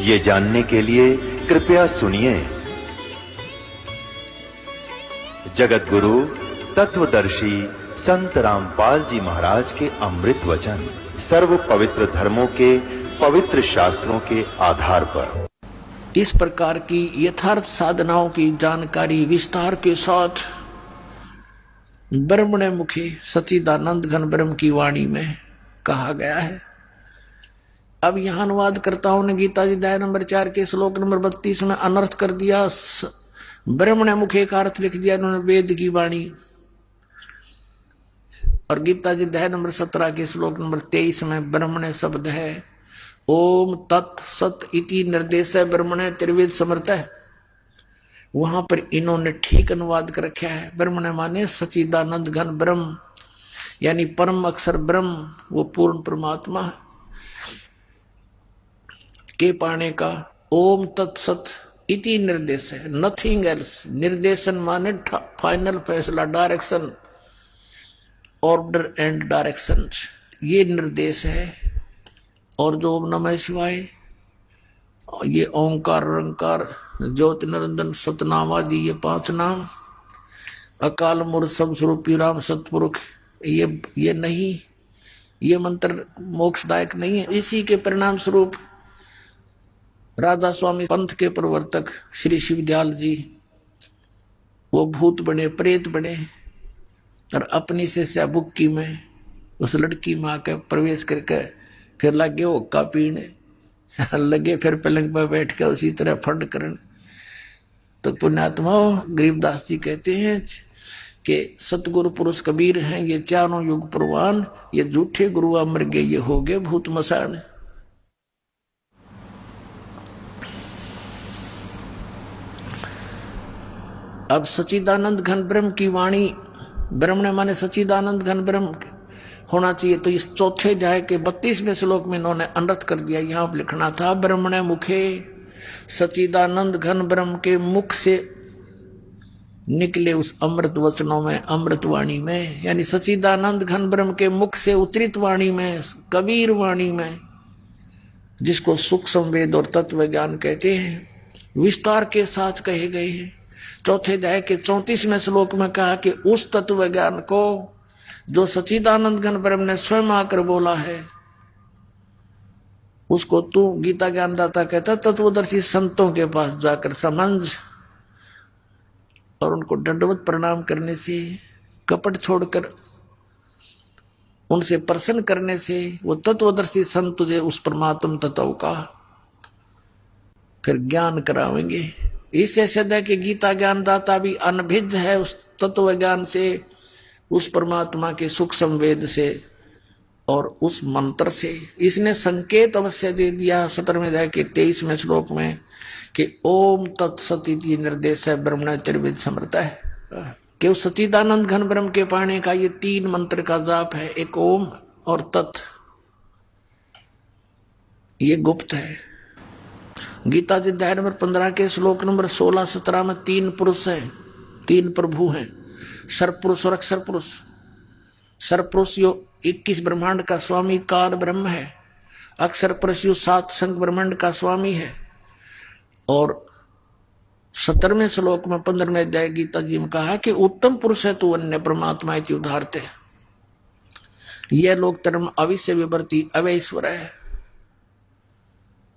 ये जानने के लिए कृपया सुनिए। जगत गुरु तत्वदर्शी संत रामपाल जी महाराज के अमृत वचन सर्व पवित्र धर्मों के पवित्र शास्त्रों के आधार पर इस प्रकार की यथार्थ साधनाओं की जानकारी विस्तार के साथ ब्रह्मण्य मुखी सच्चिदानंद घन ब्रह्म की वाणी में कहा गया है। अब यहां अनुवादकर्ताओं ने गीता जी अध्याय नंबर 4 के श्लोक नंबर 32 में अनर्थ कर दिया। ब्रह्मण्य मुखे का अर्थ लिख दिया इन्होंने वेद की वाणी, और गीता जी अध्याय नंबर 17 के श्लोक नंबर 23 में ब्रह्मण्य शब्द है ओम तत् सत इति निर्देश है ब्रह्मण्य त्रिवेद समर्थ है। वहां पर इन्होंने ठीक अनुवाद कर रखा है। ब्रह्मण्य माने सच्चिदानंद घन ब्रह्म, यानी परम अक्षर ब्रह्म, वो पूर्ण परमात्मा के पाने का ओम तत्सत इति निर्देश है, नथिंग एल्स। निर्देशन माने फाइनल फैसला, डायरेक्शन, ऑर्डर एंड डायरेक्शन, ये निर्देश है। और जो ओम नमः शिवाय, ये ओंकार रंकार ज्योति निरंजन सतनामादि, ये 5 नाम, अकाल मूर्त सब स्वरूपी राम सतपुरुष, ये नहीं, ये मंत्र मोक्षदायक नहीं है। इसी के परिणाम स्वरूप राधा स्वामी पंथ के प्रवर्तक श्री शिवदयाल जी वो भूत बने, प्रेत बने, और अपनी से स्याबुक्की में उस लड़की में आकर प्रवेश करके फिर लगे हुक्का पीने लगे, फिर पलंग पर बैठ कर उसी तरह फंड करने। तो पुण्यात्मा गरीबदास जी कहते हैं कि सतगुरु पुरुष कबीर हैं ये चारों युग प्रवान, ये झूठे गुरु अमर गए, ये हो गए भूत मसान। अब सच्चिदानंद घन ब्रह्म की वाणी, ब्रह्मण्य माने सच्चिदानंद घन ब्रह्म होना चाहिए। तो इस चौथे अध्याय के 32वें श्लोक में इन्होंने अनर्थ कर दिया। यहां पर लिखना था ब्रह्मण्य मुखे सच्चिदानंद घन ब्रह्म के मुख से निकले उस अमृत वचनों में, अमृत वाणी में, यानी सच्चिदानंद घन ब्रह्म के मुख से उतरित वाणी में, कबीर वाणी में, जिसको सूक्ष्म वेद और तत्व ज्ञान कहते हैं, विस्तार के साथ कहे गए हैं। चौथे अध्याय के 34वें श्लोक में कहा कि उस तत्व ज्ञान को जो सच्चिदानंद घन ब्रह्म ने स्वयं आकर बोला है, उसको तू गीता ज्ञानदाता कहता तत्वदर्शी संतों के पास जाकर समझ, और उनको दंडवत प्रणाम करने से, कपट छोड़कर उनसे प्रसन्न करने से वो तत्वदर्शी संत तुझे उस परमात्म तत्व का फिर ज्ञान करावेंगे। इससे सिद्ध है कि गीता ज्ञानदाता भी अनभिज्ञ है उस तत्व ज्ञान से, उस परमात्मा के सूक्ष्म वेद से और उस मंत्र से। इसने संकेत अवश्य दे दिया 17वें अध्याय के 23वें श्लोक में कि ओम तत्सत इति निर्देश है ब्रह्मण्य त्रिवेद समर्थ है, कि उस सच्चिदानंद घन ब्रह्म के पाने का ये 3 मंत्र का जाप है, एक ओम और तत्, ये गुप्त है। गीता जी अध्याय नंबर 15 के श्लोक नंबर 16-17 में 3 पुरुष हैं, 3 प्रभु हैं, सर्वपुरुष और अक्षर पुरुष। सर्वपुरुष यो 21 ब्रह्मांड का स्वामी काल ब्रह्म है, अक्षर पुरुष यो 7 संग ब्रह्मांड का स्वामी है। और 17वें श्लोक में 15वें अध्याय गीता जी में कहा कि उत्तम पुरुष है तू अन्य परमात्मा इति उदाहरते, यह लोक धर्म अविश्य विवर्ती अवैश्वर है।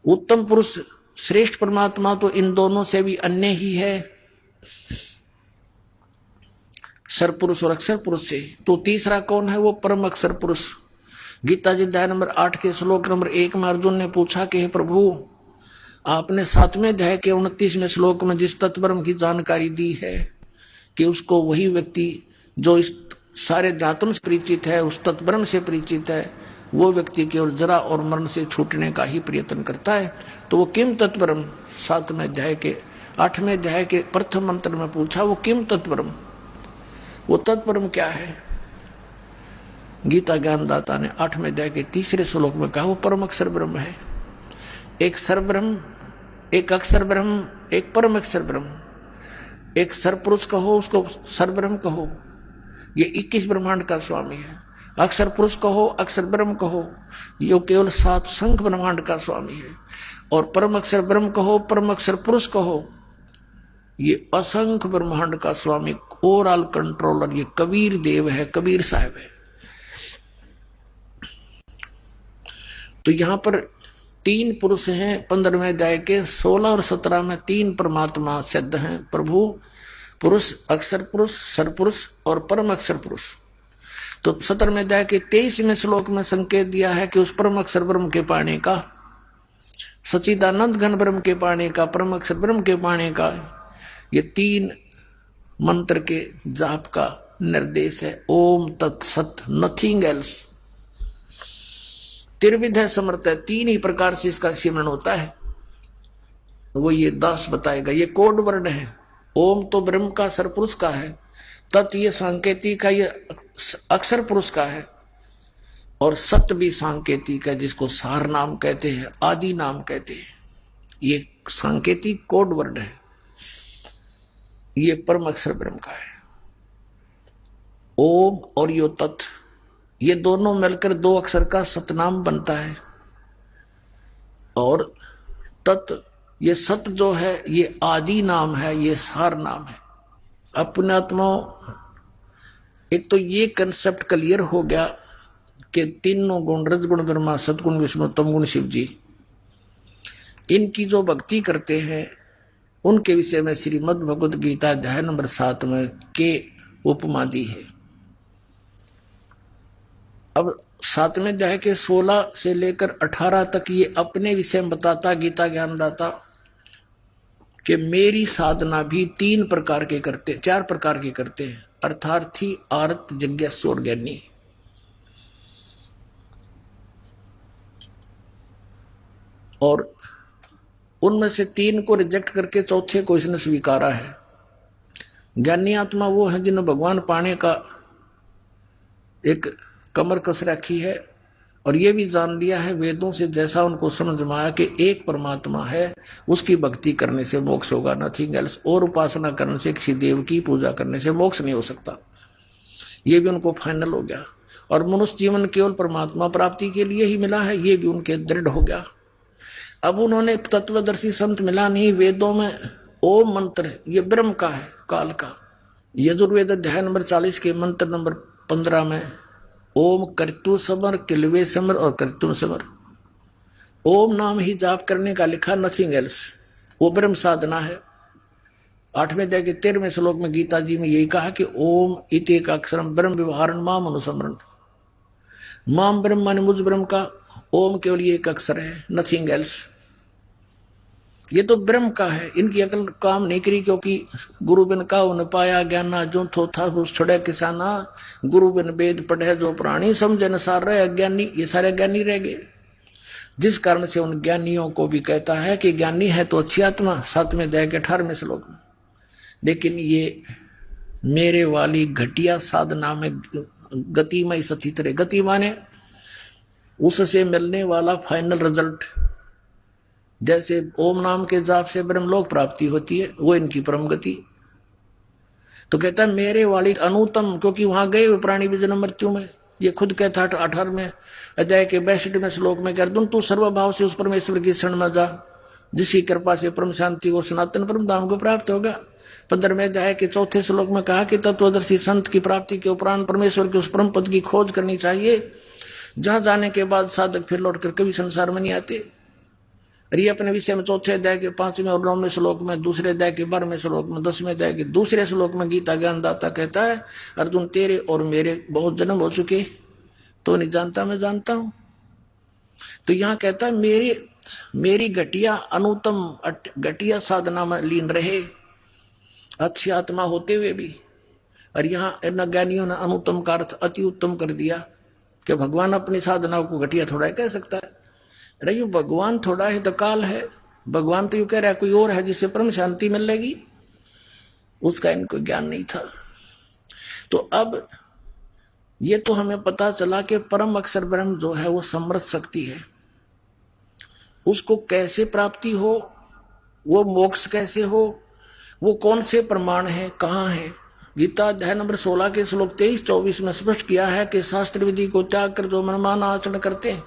उत्तम पुरुष श्रेष्ठ परमात्मा तो इन दोनों से भी अन्य ही है, सर्वपुरुष और अक्षर पुरुष से। तो तीसरा कौन है? वो परम अक्षर पुरुष। गीता जी अध्याय नंबर 8 के श्लोक नंबर 1 में अर्जुन ने पूछा कि हे प्रभु, आपने 7वें अध्याय के 29वें श्लोक में जिस तत्ब्रह्म की जानकारी दी है कि उसको वही व्यक्ति जो इस सारे धातुओं से परिचित है, उस तत्ब्रह्म से परिचित है, वो व्यक्ति केवल जरा और मरण से छूटने का ही प्रयत्न करता है। तो वो किम तत्ब्रह्म 7वें अध्याय के 8वें अध्याय के प्रथम मंत्र में पूछा, वो किम तत्ब्रह्म, वो तत्ब्रह्म क्या है? गीता ज्ञानदाता ने 8वें अध्याय के 3रे श्लोक में कहा वो परम अक्षर ब्रह्म है। एक सर्वब्रह्म, एक अक्षर ब्रह्म, एक परम अक्षर ब्रह्म। एक सर्वपुरुष कहो उसको सर्वब्रह्म कहो, ये 21 ब्रह्मांड का स्वामी है। अक्षर पुरुष कहो, अक्षर ब्रह्म कहो, यो केवल 7 संख ब्रह्मांड का स्वामी है। और परम अक्षर ब्रह्म कहो, परम अक्षर पुरुष कहो, ये असंख्य ब्रह्मांड का स्वामी ओवरऑल कंट्रोलर ये कबीर देव है, कबीर साहब है। तो यहां पर 3 पुरुष हैं 15वें अध्याय के 16 और 17 में 3 परमात्मा सिद्ध हैं, प्रभु, पुरुष, अक्षर पुरुष, सरपुरुष और परम अक्षर पुरुष। तो 17वें अध्याय के 23वें श्लोक में संकेत दिया है कि उस परम अक्षर ब्रह्म के पाने का, सच्चिदानंद घन ब्रह्म के पाने का, परम अक्षर ब्रह्म के पाने का, ये 3 मंत्र के जाप का निर्देश है। ओम तत्सत, नथिंग एल्स। त्रिविध है, समर्थ है, 3 ही प्रकार से इसका सिमरन होता है, वो ये दास बताएगा। ये कोड वर्ड है। ओम तो ब्रह्म का, सरपुरुष का है, तत् ये सांकेतिक का, ये अक्षर पुरुष का है, और सत भी सांकेतिक है जिसको सार नाम कहते हैं, आदि नाम कहते हैं। ये सांकेतिक कोड वर्ड है, ये परम अक्षर ब्रह्म का है। ओम और यो तत्, ये दोनों मिलकर 2 अक्षर का सतनाम बनता है। और तत्, ये सत जो है ये आदि नाम है, ये सार नाम है। अपने आत्मा, एक तो ये कंसेप्ट क्लियर हो गया कि तीनों गुण, रजगुण ब्रह्मा, सतगुण विष्णु, तमगुण शिव जी, इनकी जो भक्ति करते हैं उनके विषय में श्रीमद् भगवद गीता अध्याय नंबर 7 में के उपमा दी है। अब 7वें अध्याय के 16 से लेकर 18 तक ये अपने विषय में बताता गीता ज्ञानदाता कि मेरी साधना भी 3 प्रकार के करते, 4 प्रकार के करते हैं, अर्थार्थी, आर्त, जिज्ञासु और ज्ञानी। और उनमें से 3 को रिजेक्ट करके चौथे को इसने स्वीकारा है। ज्ञानी आत्मा वो है जिन्हें भगवान पाने का एक कमर कस रखी है, और ये भी जान लिया है वेदों से, जैसा उनको समझ में आया कि एक परमात्मा है, उसकी भक्ति करने से मोक्ष होगा, नथिंग एल्स। और उपासना करने से, किसी देव की पूजा करने से मोक्ष नहीं हो सकता। ये भी उनको फाइनल हो गया। और मनुष्य जीवन केवल परमात्मा प्राप्ति के लिए ही मिला है, ये भी उनके दृढ़ हो गया। अब उन्होंने तत्वदर्शी संत मिला नहीं, वेदों में ओम मंत्र ये ब्रह्म का है, काल का। यजुर्वेद अध्याय नंबर 40 के मंत्र नंबर 15 में ओम कर्तु समर, किलवे समर और कर्तु समर, ओम नाम ही जाप करने का लिखा, नथिंग एल्स। वो ब्रह्म साधना है। 8वें अध्याय के 13वें श्लोक में गीता जी में यही कहा कि ओम इति एक अक्षरम ब्रह्म व्यवहारण माम अनुसमरण। माम ब्रह्म माने मुझ ब्रह्म का, ओम केवल ये एक अक्षर है, नथिंग एल्स। ये तो ब्रह्म का है। इनकी अकल काम नहीं करी, क्योंकि गुरु बिन का उन पाया ज्ञाना, जो थो था उस छड़े किसाना, गुरु बिन वेद पढ़े जो प्राणी, समझे न सार रहे अज्ञानी। ये सारे ज्ञानी रह गए, जिस कारण से उन ज्ञानियों को भी कहता है कि ज्ञानी है तो अच्छी आत्मा, 7वें अध्याय के 18वें श्लोक में। लेकिन ये मेरे वाली घटिया साधना में गति में सचित रहे। गति माने उससे मिलने वाला फाइनल रिजल्ट। जैसे ओम नाम के जाप से ब्रह्मलोक प्राप्ति होती है, वो इनकी परम गति। तो कहता है मेरे वाली अनुतम, क्योंकि वहां गए हुए प्राणी भी जन्म मृत्यु में। ये खुद कहता है 18वें अध्याय के 62वें श्लोक में, कर दूं तू सर्वभाव से उस परमेश्वर की शरण में जा, जिसकी कृपा से परम शांति और सनातन परम धाम को प्राप्त होगा। 15वें अध्याय के 4थे श्लोक में कहा कि तत्वदर्शी संत की प्राप्ति के उपरांत परमेश्वर के उस परम पद की खोज करनी चाहिए, जहां जाने के बाद साधक फिर लौटकर कभी संसार में नहीं आते। और ये अपने विषय में 4थे अध्याय के 5वें और 9वें श्लोक में, 2रे अध्याय के 12वें श्लोक में, 10वें अध्याय के 2रे श्लोक में गीता ज्ञानदाता कहता है, अर्जुन तेरे और मेरे बहुत जन्म हो चुके, तो नहीं जानता, मैं जानता हूं। तो यहां कहता है मेरी घटिया अनुतम घटिया साधना में लीन रहे, अच्छी आत्मा होते हुए भी। और यहाँ इन ज्ञानियों ने अनुतम का अर्थ अति उत्तम कर दिया कि भगवान अपनी साधना को घटिया थोड़ा कह सकता है। अरे यू भगवान थोड़ा है तो काल है। भगवान तो यू कह रहा है कोई और है जिससे परम शांति मिलेगी, उसका इनको ज्ञान नहीं था। तो अब ये तो हमें पता चला कि परम अक्षर ब्रह्म जो है वो समृद्ध शक्ति है। उसको कैसे प्राप्ति हो, वो मोक्ष कैसे हो, वो कौन से प्रमाण है, कहाँ है। गीता अध्याय नंबर 16 के श्लोक 23-24 में स्पष्ट किया है कि शास्त्र विधि को त्याग कर जो मनमाना आचरण करते हैं,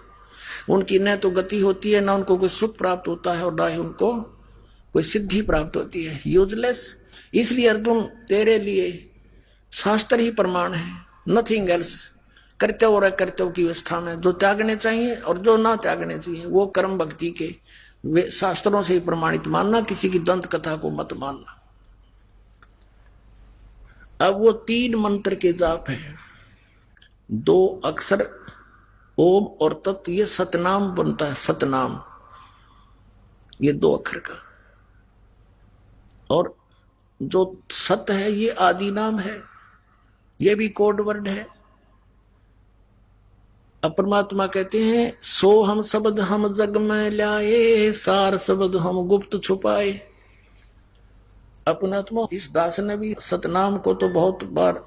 उनकी न तो गति होती है, न उनको कोई सुख प्राप्त होता है और न ही उनको कोई सिद्धि प्राप्त होती है, यूजलेस। इसलिए अर्जुन तेरे लिए शास्त्र ही प्रमाण है, नथिंग एल्स। कर्तव्य और अकर्तव्य की अवस्था में जो त्यागने चाहिए और जो ना त्यागने चाहिए वो कर्म भक्ति के वे शास्त्रों से ही प्रमाणित मानना, किसी की दंत कथा को मत मानना। अब वो 3 मंत्र के जाप है, 2 अक्षर ओम और तत्, ये सतनाम बनता है, सतनाम ये 2 अक्षर का। और जो सत है ये आदि नाम है, ये भी कोड वर्ड है। परमात्मा कहते हैं सो हम शब्द हम जग में लाए, सार शब्द हम गुप्त छुपाए। अपनात्मा इस दास ने भी सतनाम को तो बहुत बार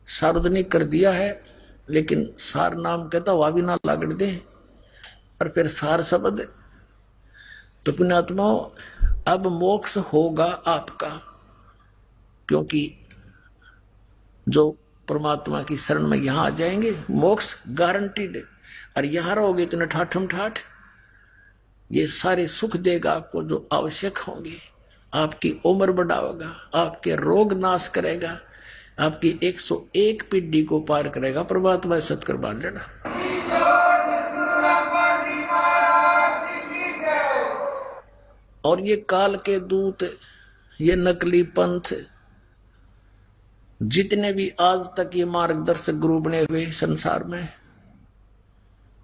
सार्वजनिक कर दिया है, लेकिन सार नाम कहता वह भी ना लागड़ दे, और फिर सार शब्द। तो पुण्यात्मा अब मोक्ष होगा आपका, क्योंकि जो परमात्मा की शरण में यहां आ जाएंगे मोक्ष गारंटीड है। और यहां रहोगे इतने ठाठम ठाठ, ये सारे सुख देगा आपको जो आवश्यक होंगे, आपकी उम्र बढ़ाएगा, आपके रोग नाश करेगा, आपकी 101 पीढ़ी को पार करेगा। परमात्मा सत्कर बांध लेना। और ये काल के दूत, ये नकली पंथ, जितने भी आज तक ये मार्गदर्शक गुरु बने हुए संसार में,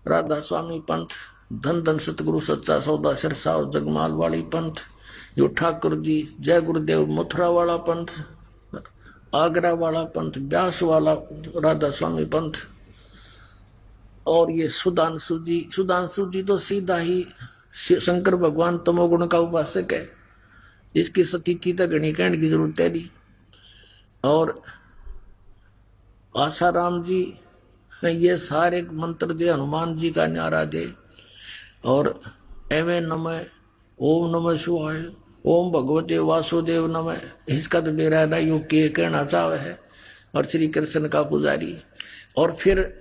राधा स्वामी पंथ, धन धन सतगुरु सच्चा सौदा सिरसा और जगमाल वाली पंथ, यो ठाकुर जी जय गुरुदेव मथुरा वाला पंथ, आगरा वाला पंथ, व्यास वाला राधा स्वामी पंथ, और ये सुधांशु जी तो सीधा ही शंकर भगवान तमोगुण का उपासक है, इसकी स्थिति तक घनी कहने की जरूरत है नहीं। और आसाराम जी ये सारे मंत्र दे, हनुमान जी का न्यारा दे, और एवं नमः, ओम नमः शिवाय, ओम भगवते वासुदेव नमः, इसका तो मेरा ना यो के कहना चाहे है। और श्री कृष्ण का पुजारी, और फिर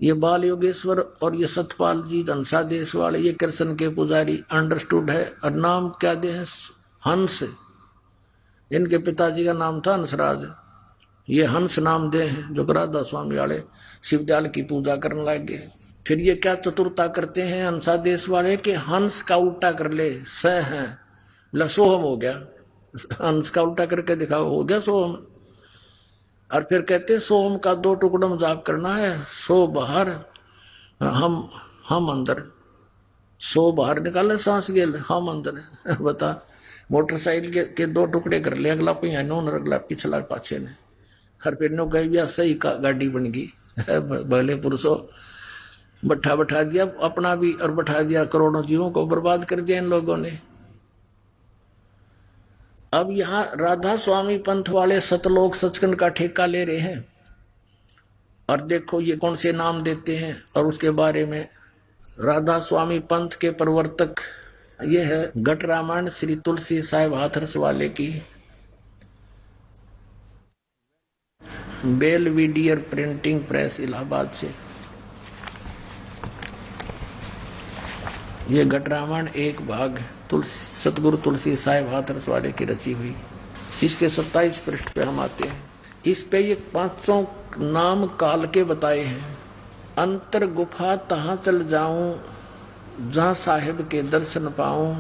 ये बाल योगेश्वर और ये सतपाल जी धनसा देश वाले, ये कृष्ण के पुजारी अंडरस्टूड है। और नाम क्या दे हैं? हंस, इनके पिताजी का नाम था हंसराज, ये हंस नाम दे हैं, जो राधा स्वामी वाले शिवदयाल की पूजा करने लग गए। फिर ये क्या चतुरता करते हैं हंसा देश वाले के, हंस का उल्टा कर ले स है, बोला सोहम हो गया, हंस का उल्टा करके दिखाओ, हो गया सोहम। और फिर कहते सोहम का 2 टुकड़ा में जाप करना है, सो बाहर हम अंदर, सो बाहर निकाले सांस गेल, हम अंदर। बता, मोटरसाइकिल के 2 टुकड़े कर ले, अगला पहिया नो और अगला पिछला पाछे ने, हर फिर नो कह सही का गाड़ी बन गई। भले पुरुषों बैठा दिया अपना भी और बैठा दिया करोड़ों जीवों को, बर्बाद कर दिया इन लोगों ने। अब यहाँ राधा स्वामी पंथ वाले सतलोक सचखंड का ठेका ले रहे हैं, और देखो ये कौन से नाम देते हैं। और उसके बारे में राधा स्वामी पंथ के प्रवर्तक ये है घट रामायण श्री तुलसी साहिब हाथरस वाले की, बेलविडियर प्रिंटिंग प्रेस इलाहाबाद से। ये घट रामायण एक भाग सतगुरु तुलसी साहिब हाथरस वाले की रची हुई, इसके 27 पृष्ठ पे हम आते हैं। इस पे ये 500 नाम काल के बताए हैं। अंतर गुफा तहां चल जाऊं, जहां साहिब के दर्शन पाऊं,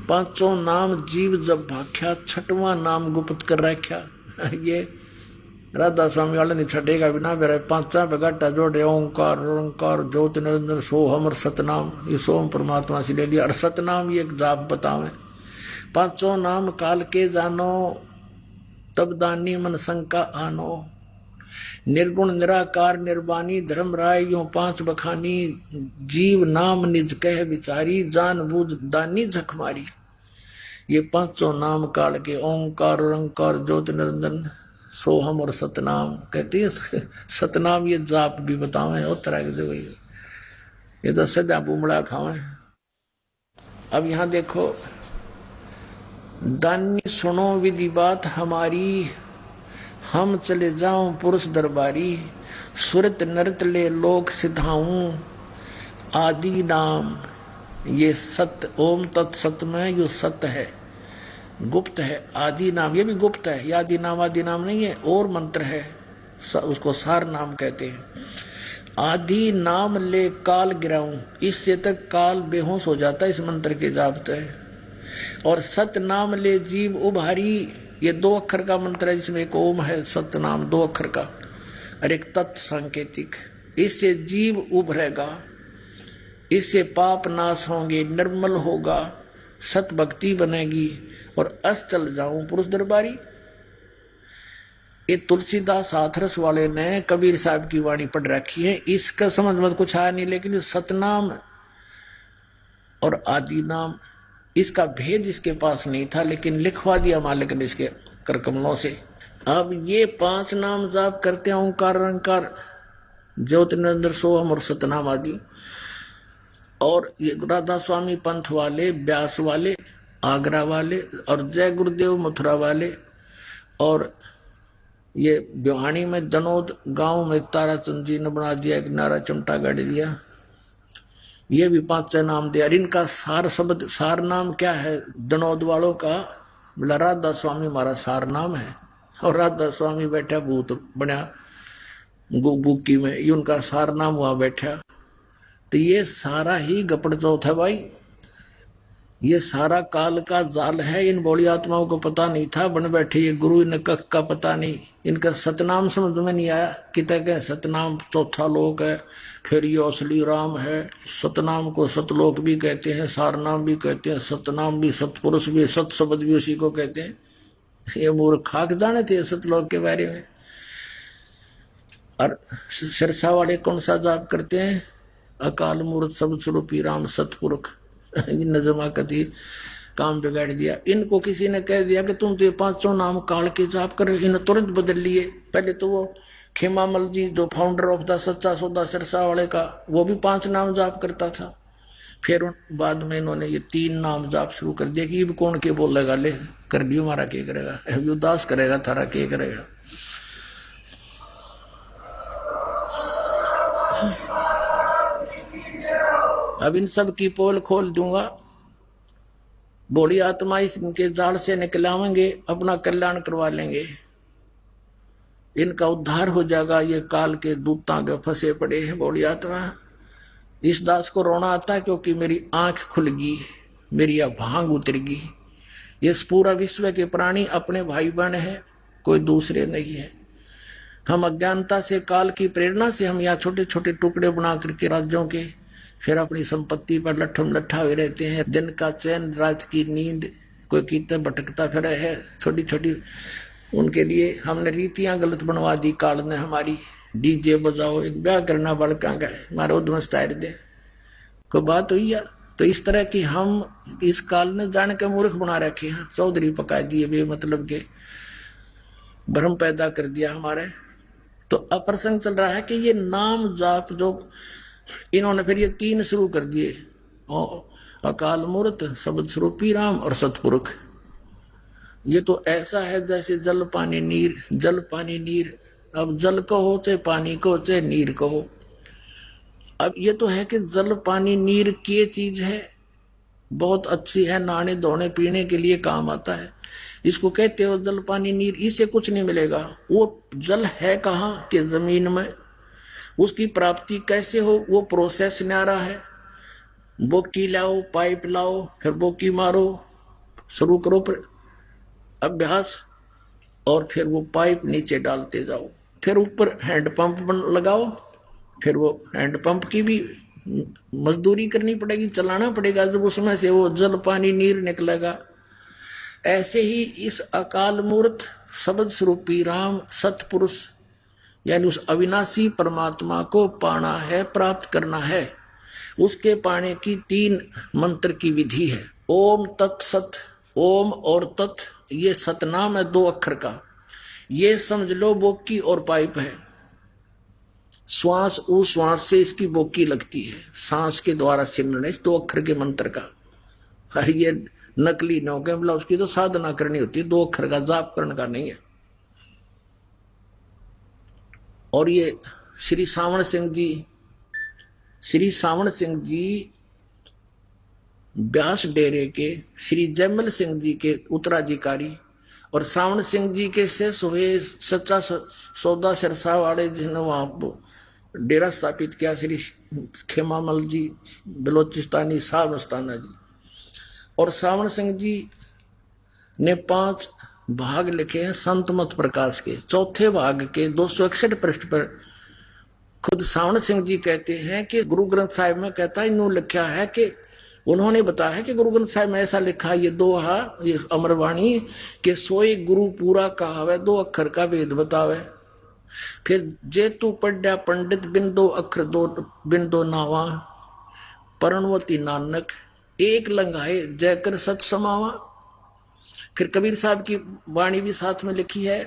500 नाम जीव जब भाख्या, 6वां नाम गुप्त कर रख्या। ये राधा स्वामी वाले ने छठेगा बिना मेरा 5 बगाटा जोड़े, ओंकार ओंकार ज्योत निरंजन सोहम और सतनाम, ये सोम परमात्मा से ले लिया। और सतनाम ये एक जाप बतावे, 500 नाम काल के जानो, तब दानी मन शंका आनो, निर्गुण निराकार निर्वाणी धर्म राय, यो 5 बखानी, जीव नाम निज कह विचारी, जान बूझ दानी झक मारी। ये 500 नाम काल के ओंकार ओंकार ज्योत निरंजन सोहम और सतनाम कहती है। सतनाम ये जाप भी बतावे, और तरह के जो ये तो सदा बुमड़ा खावे। अब यहां देखो, दानी सुनो विधि बात हमारी, हम चले जाऊं पुरुष दरबारी, सुरत नरत ले लोक सिधाऊं आदि नाम। ये सत्य ओम तत्सत में यो सत्य है, गुप्त है। आदि नाम ये भी गुप्त है, ये आदि नाम नहीं है, और मंत्र है, उसको सार नाम कहते हैं। आदि नाम ले काल गिराऊं, इससे तक काल बेहोश हो जाता है इस मंत्र के जापते है। और सत नाम ले जीव उभारी, ये 2 अक्षर का मंत्र है जिसमें एक ओम है, सत्य नाम 2 अक्षर का और एक तत् सांकेतिक। इससे जीव उभरेगा, इससे पाप नाश होंगे, निर्मल होगा, सत भक्ति बनेगी और अस चल जाऊं पुरुष दरबारी। ये तुलसीदास हाथरस वाले ने कबीर साहब की वाणी पढ़ रखी है, इसका समझ में कुछ आया नहीं, लेकिन सतनाम और आदि नाम इसका भेद इसके पास नहीं था, लेकिन लिखवा दिया मालिक ने इसके करकमलों से। अब ये 5 नाम जाप करते हैं, ओंकार अहंकार ज्योति निरंतर सोहम और सतनाम आदि। और ये राधा स्वामी पंथ वाले, व्यास वाले, आगरा वाले और जय गुरुदेव मथुरा वाले, और ये ब्योहानी में दनोद गांव में ताराचंद जी ने बना दिया, एक नारा चमटा गाड़ी दिया, ये भी 5 नाम दिया। इनका सार शब्द, सार नाम क्या है दनोद वालों का? बोला राधा स्वामी हमारा सार नाम है, और राधा स्वामी बैठा भूत बना बुक्की में, ये उनका सार नाम हुआ बैठा। तो ये सारा ही गपड़ चौथ है भाई, ये सारा काल का जाल है। इन बौड़ी आत्माओं को पता नहीं था, बन बैठे ये गुरु, इन कख का पता नहीं, इनका सतनाम समझ में नहीं आया। कितने के सतनाम चौथा लोक है, फिर ये असली राम है। सतनाम को सतलोक भी कहते हैं, सारनाम भी कहते हैं, सतनाम भी, सतपुरुष भी, सत शब्द भी उसी को कहते हैं। ये मूर्ख खाक जाने थे सतलोक के बारे में। और सिरसा वाले कौन सा जाप करते हैं? अकाल मूर्त शब्द स्वरूपी राम सतपुरुष। नजमा कथी काम बिगाड़ दिया। इनको किसी ने कह दिया कि तुम तो ये 500 नाम काल के जाप कर, इन तुरंत बदल लिए। पहले तो वो खेमामल जी जो फाउंडर ऑफ द सच्चा सौदा सिरसा वाले का, वो भी 5 नाम जाप करता था। फिर बाद में इन्होंने ये 3 नाम जाप शुरू कर दिया कि ये भी कौन के बोलेगा, ले कर दियो हमारा क्या करेगा, उदास करेगा थारा क्या करेगा। अब इन सब की पोल खोल दूंगा, बूढ़ी आत्मा इनके जाल से निकलावेंगे, अपना कल्याण करवा लेंगे, इनका उद्धार हो जाएगा। ये काल के दूतां के फंसे पड़े हैं बूढ़ी आत्मा। इस दास को रोना आता है क्योंकि मेरी आंख खुल गई, मेरी भांग उतर गई। ये पूरा विश्व के प्राणी अपने भाई बहन है, कोई दूसरे नहीं है। हम अज्ञानता से, काल की प्रेरणा से हम यहाँ छोटे छोटे टुकड़े बना करके राज्यों के, फिर अपनी संपत्ति पर लट्ठम लट्ठा हुए रहते हैं। दिन का चैन, रात की नींद, कोई कीर्तन भटकता फिर है छोटी छोटी। उनके लिए हमने रीतियां गलत बनवा दी काल ने हमारी। डीजे बजाओ, एक ब्याह करना बड़का का हमारे उद्वस्त दे कोई बात हुई है। तो इस तरह की हम इस काल ने जान के मूर्ख बना रखे हैं, चौधरी पका दिए, बेमतलब के भ्रम पैदा कर दिया हमारे। तो अप्रसंग चल रहा है कि ये नाम जाप जो इन्होंने फिर ये 3 शुरू कर दिए, अकाल मूर्त, शब्द स्वरूपी राम और सतपुरुष। ये तो ऐसा है जैसे जल पानी नीर, जल पानी नीर। अब जल कहो चाहे पानी कहो चाहे नीर कहो। अब ये तो है कि जल पानी नीर की चीज है, बहुत अच्छी है, नहाने धोने पीने के लिए काम आता है। इसको कहते हो जल पानी नीर, इससे कुछ नहीं मिलेगा। वो जल है कहाँ कि जमीन में, उसकी प्राप्ति कैसे हो वो प्रोसेस न्यारा है। बोकी लाओ, पाइप लाओ, फिर बोकी मारो, शुरू करो अभ्यास, और फिर वो पाइप नीचे डालते जाओ, फिर ऊपर हैंडपंप लगाओ, फिर वो हैंडपंप की भी मजदूरी करनी पड़ेगी, चलाना पड़ेगा, जब उसमें से वो जल पानी नीर निकलेगा। ऐसे ही इस अकाल मूर्त शब्द स्वरूपी राम सतपुरुष यानी उस अविनाशी परमात्मा को पाना है, प्राप्त करना है। उसके पाने की 3 मंत्र की विधि है। ओम तत्सत, ओम और तत्, ये सतनाम है 2 अक्षर का। ये समझ लो बोकी और पाइप है। श्वास उस श्वास से इसकी बोकी लगती है, सांस के द्वारा सिमरन इस 2 अक्षर के मंत्र का। और ये नकली नौके मतलब उसकी तो साधना करनी होती है, 2 अक्षर का जाप करने का नहीं है। और ये श्री सावण सिंह जी व्यास डेरे के श्री जयमल सिंह जी के उत्तराधिकारी, और सावण सिंह जी के शेष हुए सच्चा सौदा सिरसा वाले जिन्होंने वहां डेरा स्थापित किया, श्री खेमामल जी बलोचिस्तानी साहब मस्ताना जी। और सावण सिंह जी ने 5 भाग लिखे हैं संत मत प्रकाश के। चौथे भाग के 261 पृष्ठ पर खुद सावण सिंह जी कहते हैं कि गुरु ग्रंथ साहिब में कहता है, इन्होंने लिखा है कि उन्होंने बताया है कि गुरु ग्रंथ साहिब में ऐसा लिखा है, ये दोहा, ये अमरवाणी के सोए गुरु पूरा कहावे, 2 अक्षर का वेद बतावे। फिर जे तू पढ़या पंडित बिन 2 अक्षर बिन 2 नावा, परणवती नानक एक लंघाए जय कर सत समावा। फिर कबीर साहब की वाणी भी साथ में लिखी है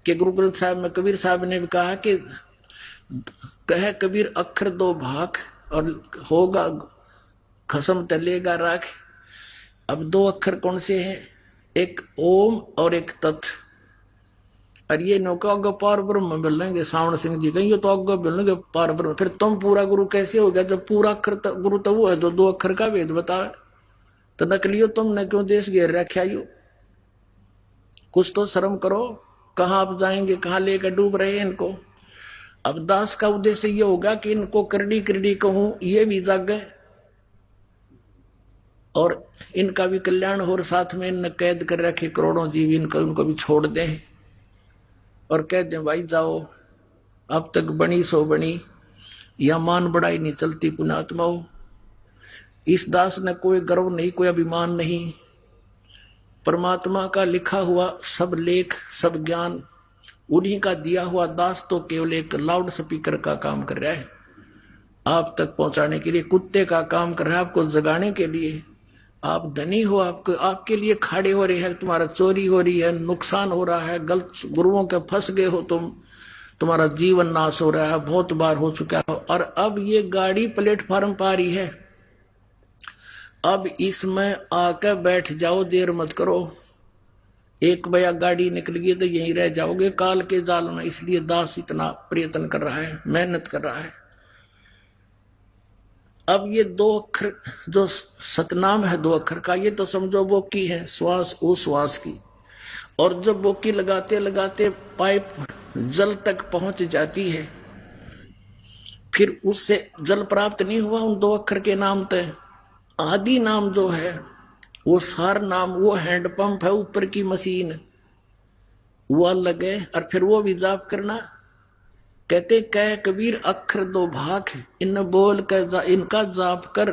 कि गुरु ग्रंथ साहिब में कबीर साहब ने भी कहा कि कहे कबीर अक्षर 2 भाग और होगा खसम तलेगा राख। अब 2 अक्षर कौन से हैं? एक ओम और एक तत्। और ये नौका अग्गो पार ब्रह्म मिलेंगे। सावण सिंह जी कहेंगे तो अग्गो मिलेंगे पार ब्रह्म। फिर तुम पूरा गुरु कैसे हो गया जब पूरा अक्षर गुरु तो वो है जो 2 अक्षर का वेद बतावे। तो नकलियो तुमने क्यों देश घेर रखा यू? कुछ तो शर्म करो। कहाँ आप जाएंगे, कहाँ लेकर डूब रहे हैं इनको। अब दास का उद्देश्य ये होगा कि इनको करड़ी करड़ी कहूं, ये भी जागे और इनका भी कल्याण हो, साथ में इनने कैद कर रखे करोड़ों जीव, इनको उनको भी छोड़ दें और कह दें भाई जाओ, अब तक बनी सो बनी, या मान बढ़ाई नहीं चलती पुण्यात्मा हो। इस दास ने कोई गर्व नहीं, कोई अभिमान नहीं। परमात्मा का लिखा हुआ सब लेख, सब ज्ञान उन्हीं का दिया हुआ दास तो केवल एक लाउड स्पीकर का काम कर रहा है, आप तक पहुंचाने के लिए कुत्ते का काम कर रहा है, आपको जगाने के लिए। आप धनी हो, आपको आपके लिए खड़े हो रहे हैं, तुम्हारा चोरी हो रही है, नुकसान हो रहा है, गलत गुरुओं के फंस गए हो तुम्हारा जीवन नाश हो रहा है, बहुत बार हो चुका है। और अब ये गाड़ी प्लेटफार्म पा रही है, अब इसमें आकर बैठ जाओ, देर मत करो। एक बया गाड़ी निकल गई तो यहीं रह जाओगे काल के जाल में। इसलिए दास इतना प्रयत्न कर रहा है, मेहनत कर रहा है। अब ये 2 अक्षर जो सतनाम है 2 अक्षर का, ये तो समझो बोकी है, श्वास उश्वास की। और जब बोकी लगाते लगाते पाइप जल तक पहुंच जाती है, फिर उससे जल प्राप्त नहीं हुआ उन 2 अक्षर के नाम तय। आदि नाम जो है वो सार नाम, वो हैंडपंप है, ऊपर की मशीन, वो लगे और फिर वो भी जाप करना। कहते कह कबीर अक्षर 2 भाग, इन बोल कर इनका जाप कर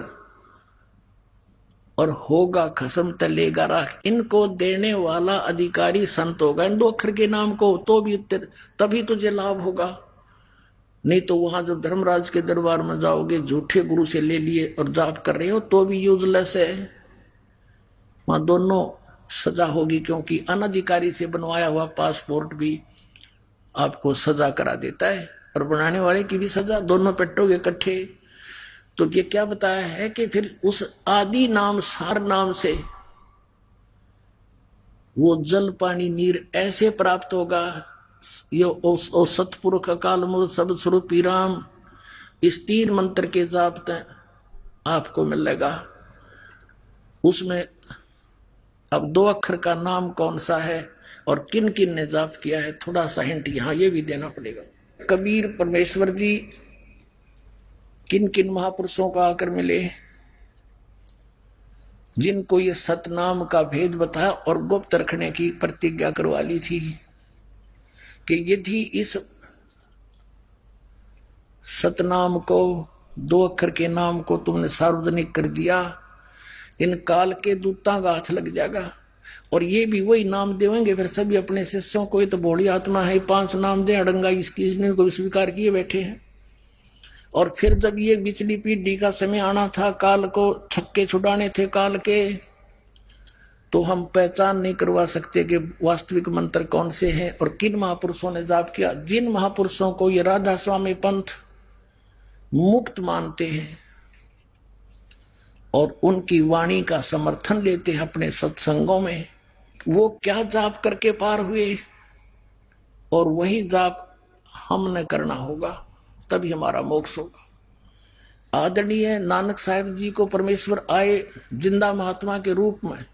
और होगा खसम तलेगा राख। इनको देने वाला अधिकारी संत होगा इन 2 अक्षर के नाम को, तो भी तभी तुझे लाभ होगा। नहीं तो वहां जब धर्मराज के दरबार में जाओगे, झूठे गुरु से ले लिए और जाप कर रहे हो तो भी यूजलेस है। वहां दोनों सजा होगी, क्योंकि अनधिकारी से बनवाया हुआ पासपोर्ट भी आपको सजा करा देता है और बनाने वाले की भी सजा, दोनों पेटोगे इकट्ठे। तो ये क्या बताया है कि फिर उस आदि नाम सार नाम से वो जल पानी नीर ऐसे प्राप्त होगा। ये ओ सतपुरुष अकाल मूर्त सब स्वरूपी राम, इस 3 मंत्र के जाप आपको मिलेगा। उसमें अब 2 अक्षर का नाम कौन सा है और किन किन ने जाप किया है, थोड़ा सा हिंट यहां ये भी देना पड़ेगा। कबीर परमेश्वर जी किन किन महापुरुषों को आकर मिले, जिनको ये सतनाम का भेद बताया और गुप्त रखने की प्रतिज्ञा करवा ली थी कि यदि इस सतनाम को, 2 अक्षर के नाम को तुमने सार्वजनिक कर दिया, इन काल के दूता का हाथ लग जाएगा। और ये भी वही नाम देवेंगे फिर सभी अपने शिष्यों को। ये तो भोली आत्मा है, 5 नाम दे अड़ंगा, इसकी को स्वीकार किए बैठे हैं। और फिर जब ये बिचली पीढ़ी का समय आना था, काल को छक्के छुड़ाने थे काल के, तो हम पहचान नहीं करवा सकते कि वास्तविक मंत्र कौन से हैं और किन महापुरुषों ने जाप किया। जिन महापुरुषों को ये राधा स्वामी पंथ मुक्त मानते हैं और उनकी वाणी का समर्थन लेते हैं अपने सत्संगों में, वो क्या जाप करके पार हुए और वही जाप हमने करना होगा। तभी हमारा मोक्ष होगा। आदरणीय नानक साहिब जी को परमेश्वर आए जिंदा महात्मा के रूप में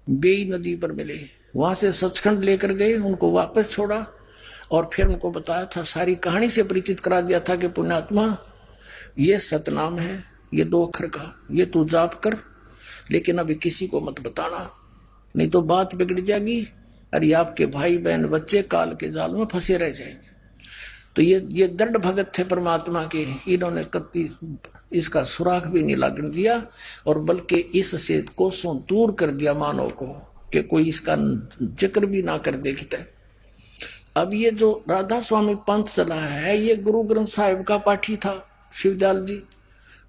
बेई नदी पर मिले, वहां से सचखंड लेकर गए, उनको वापस छोड़ा और फिर उनको बताया था, सारी कहानी से परिचित करा दिया था कि पुण्यात्मा ये सतनाम है, ये 2 अक्षर का, ये तू जाप कर, लेकिन अभी किसी को मत बताना, नहीं तो बात बिगड़ जाएगी और ये आपके भाई बहन बच्चे काल के जाल में फंसे रह जाएंगे। तो ये दृढ़ भगत थे परमात्मा के, इन्होंने कत्ती इसका सुराग भी नहीं लगने दिया और बल्कि इससे कोसों दूर कर दिया मानव को कि कोई इसका जिक्र भी ना कर देखता है। अब ये जो राधा स्वामी पंथ चला है, ये गुरु ग्रंथ साहिब का पाठी था शिवदयाल जी,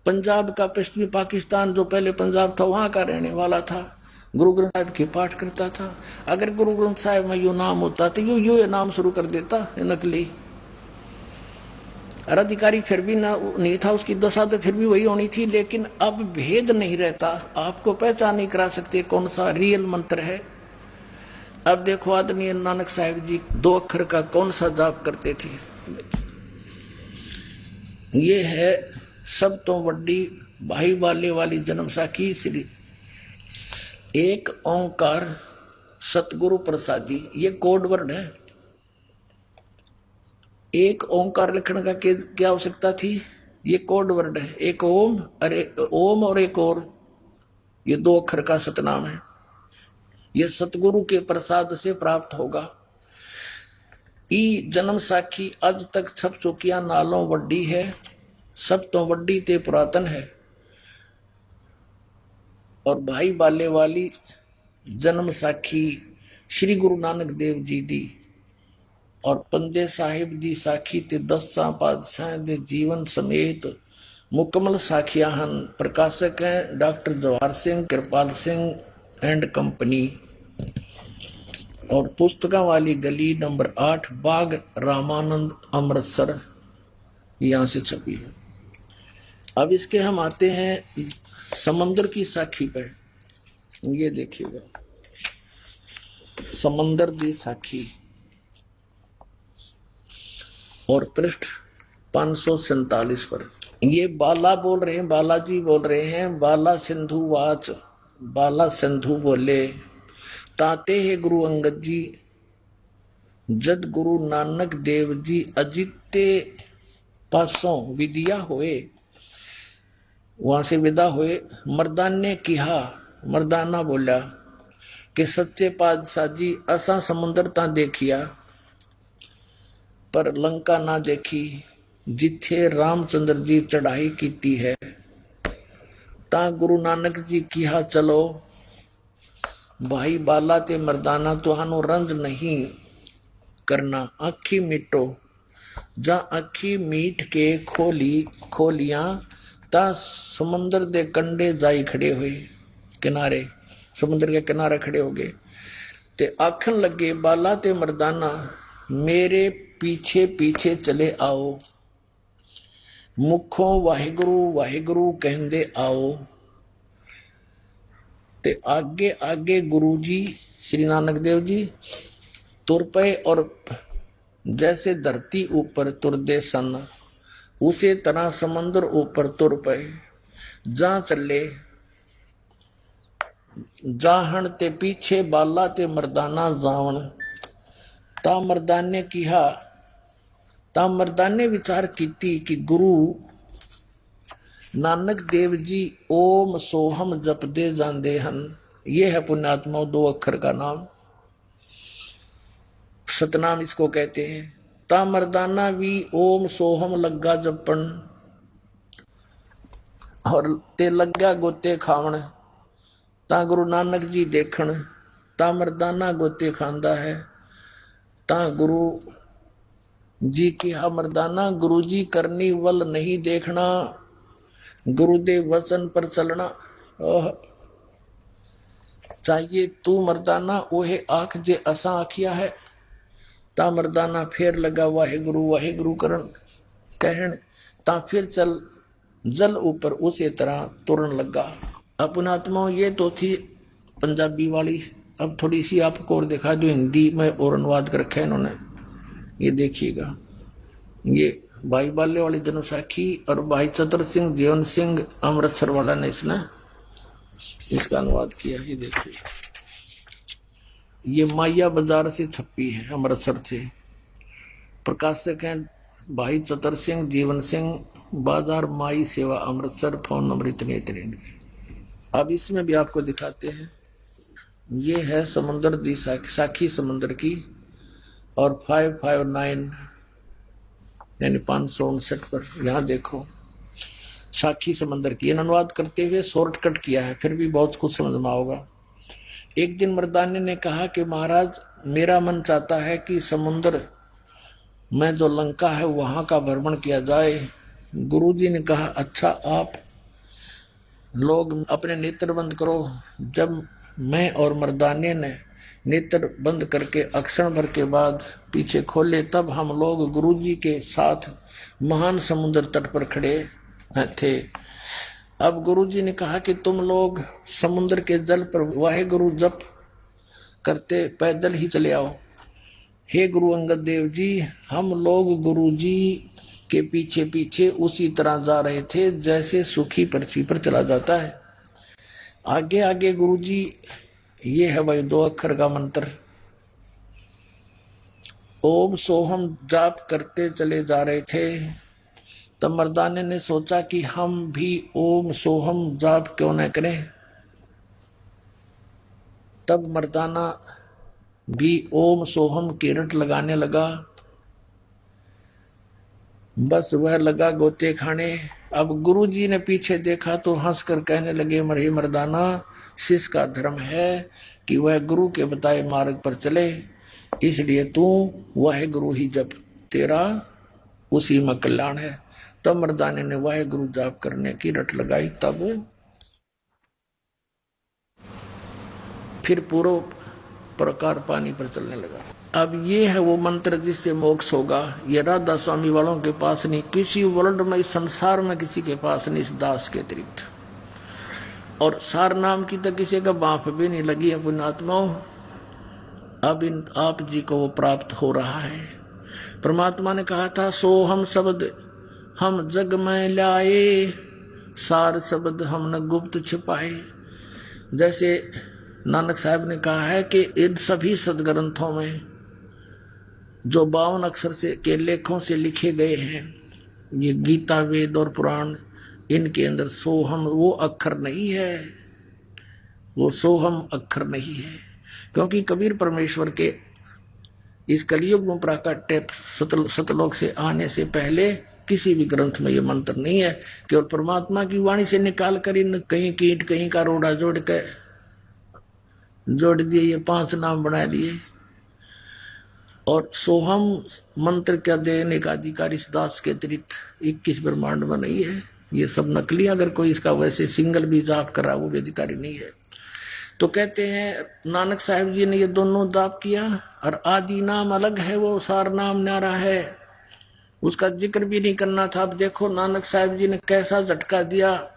पंजाब का, पश्चिमी पाकिस्तान जो पहले पंजाब था वहां का रहने वाला था, गुरु ग्रंथ साहिब की पाठ करता था। अगर गुरु ग्रंथ साहिब में यू नाम होता तो यू ये नाम शुरू कर देता नकली, और अधिकारी फिर भी ना नहीं था, उसकी दशा तो फिर भी वही होनी थी। लेकिन अब भेद नहीं रहता, आपको पहचान नहीं करा सकते कौन सा रियल मंत्र है। अब देखो आदरणीय नानक साहिब जी 2 अक्षर का कौन सा जाप करते थे। ये है सब तो बड़ी भाई वाले वाली जन्म साखी श्री एक ओंकार सतगुरु प्रसादी, ये कोड वर्ड है। एक ओंकार लिखने का क्या आवश्यकता थी, ये कोड वर्ड है, एक ओम, अरे ओम और एक और, ये 2 अक्षर का सतनाम है। ये सतगुरु के प्रसाद से प्राप्त होगा। ई जन्म साखी अज तक छप चुकिया नालों वड्डी है, सब तो वड्डी ते पुरातन है। और भाई बाले वाली जन्म साखी श्री गुरु नानक देव जी दी और पंजे साहिब दी साखी ते 10 पातशाह दे जीवन समेत मुकम्मल साखियां हन। प्रकाशक हैं doctor Jawahar Singh Kirpal Singh and company और पुस्तका वाली गली नंबर 8 बाग रामानंद अमृतसर, यहां से छपी है। अब इसके हम आते हैं समंदर की साखी पर। ये देखिएगा समंदर दी साखी और पृष्ठ 547 पर। ये बाला बोल रहे हैं, बालाजी बोल रहे हैं। बाला सिंधु वाच, बाला सिंधु बोले, ताते है गुरु अंगद जी जद गुरु नानक देव जी अजिते पासों विदिया होए, वहां से विदा हुए। मर्दान ने कहा, मर्दाना बोला कि सच्चे पातशाह जी असा समुद्र ता देखिया पर लंका ना देखी, जिथे रामचंद्र जी चढ़ाई कीती है। ता गुरु नानक जी कहा चलो भाई बाला ते मर्दाना तुहानू रंज नहीं करना, अखी मिटो। जा अखी मीट के खोलियां ता समुद्र दे कंडे जाई खड़े हुए, किनारे समुद्र के किनारे खड़े हो गए ते आखन लगे बाला ते मर्दाना मेरे पीछे पीछे चले आओ, मुखों वाहिगुरु वाहिगुरु कहंदे आओ। ते आगे आगे गुरु जी श्री नानक देव जी तुर पे और जैसे धरती ऊपर तुरदे सन उसे तरह समुद्र ऊपर तुर पे। जा चले जाहन ते पीछे बाला ते मर्दाना जावन। ता मर्दाने कहा, ता मर्दाने विचार कीती कि गुरु नानक देव जी ओम सोहम जपदे जांदे हन। ये है पुण्यात्मा 2 अक्षर का नाम, सतनाम इसको कहते हैं। ता मर्दाना भी ओम सोहम लग्गा जपन और ते लग्गा गोते खावन। ता गुरु नानक जी देखन, ता मर्दाना गोते खांदा है। ता गुरु जी कहा मर्दाना गुरु जी करनी वल नहीं देखना, गुरुदेव वचन पर चलना चाहिए। तू मर्दाना ओहे आख जे असा आखिया है। ता मर्दाना फिर लगा वाहिगुरु करन कहन। ता फिर चल जल ऊपर उसी तरह तुरन लगा। अपनात्मा ये तो थी पंजाबी वाली। अब थोड़ी सी आपको और दिखा दो हिंदी में और अनुवाद कर रखा है इन्होंने, ये देखिएगा। ये भाई बाले वाली जनसाखी और भाई चतर सिंह जीवन सिंह अमृतसर वाला ने इसने इसका अनुवाद किया। ये देखिए, ये माया बाजार से छपी है, अमृतसर से। प्रकाशक हैं भाई चतर सिंह जीवन सिंह, बाजार माई सेवा अमृतसर, फोन नंबर इतने इतने। अब इसमें भी आपको दिखाते हैं। ये है समुद्र दी साखी समुद्र की, और 559 यानी 559 पर यहाँ देखो साखी समंदर की। अनुवाद करते हुए शॉर्टकट किया है, फिर भी बहुत कुछ समझ में आओगा। एक दिन मर्दाने ने कहा कि महाराज, मेरा मन चाहता है कि समुद्र में जो लंका है वहां का भ्रमण किया जाए। गुरुजी ने कहा, अच्छा, आप लोग अपने नेत्र बंद करो। जब मैं और मर्दाने ने नेत्र बंद करके अक्षण भर के बाद पीछे खोले, तब हम लोग गुरुजी के साथ महान समुद्र तट पर खड़े थे। अब गुरुजी ने कहा कि तुम लोग समुद्र के जल पर वाहेगुरु जप करते पैदल ही चले आओ। हे गुरु अंगद देव जी, हम लोग गुरुजी के पीछे पीछे उसी तरह जा रहे थे जैसे सुखी पृथ्वी पर चला जाता है। आगे आगे गुरुजी, ये है भाई 2 अक्षर का मंत्र, ओम सोहम जाप करते चले जा रहे थे। तब मर्दाने ने सोचा कि हम भी ओम सोहम जाप क्यों न करें। तब मर्दाना भी ओम सोहम की रट लगाने लगा। बस वह लगा गोते खाने। अब गुरुजी ने पीछे देखा तो हंसकर कहने लगे, मरे मर्दाना, शिष्य का धर्म है कि वह गुरु के बताए मार्ग पर चले, इसलिए तू वह गुरु ही जप, तेरा उसी में कल्याण है। तब मर्दाने ने वाहे गुरु जाप करने की रट लगाई। तब फिर पूर्व प्रकार पानी पर चलने लगा। अब ये है वो मंत्र जिससे मोक्ष होगा। ये राधा स्वामी वालों के पास नहीं, किसी वर्ल्ड में, इस संसार में किसी के पास नहीं, इस दास के अतिरिक्त। और सार नाम की तो किसी का बाप भी नहीं लगी है पुण्यात्माओं। अब इन आप जी को वो प्राप्त हो रहा है। परमात्मा ने कहा था, सो हम शब्द हम जग में लाए, सार शब्द हमने गुप्त छिपाए। जैसे नानक साहब ने कहा है कि इन सभी सदग्रंथों में जो 52 अक्षर से के लेखों से लिखे गए हैं, ये गीता, वेद और पुराण, इनके अंदर सोहम वो अक्षर नहीं है, वो सोहम अक्षर नहीं है। क्योंकि कबीर परमेश्वर के इस कलयुग में प्राकट्य सतलोक से आने से पहले किसी भी ग्रंथ में ये मंत्र नहीं है। केवल परमात्मा की वाणी से निकाल कर इन कहीं कीट कहीं का रोड़ा जोड़ दिए, ये 5 नाम बना लिए। और सोहम मंत्र क्या देने का अधिकार इस दास के अतिरिक्त 21 ब्रह्मांड में नहीं है। ये सब नकली, अगर कोई इसका वैसे सिंगल भी जाप कर रहा वो भी अधिकारी नहीं है। तो कहते हैं नानक साहिब जी ने ये दोनों जाप किया, और आदि नाम अलग है, वो सार नाम न्यारा है, उसका जिक्र भी नहीं करना था। अब देखो नानक साहिब जी ने कैसा झटका दिया,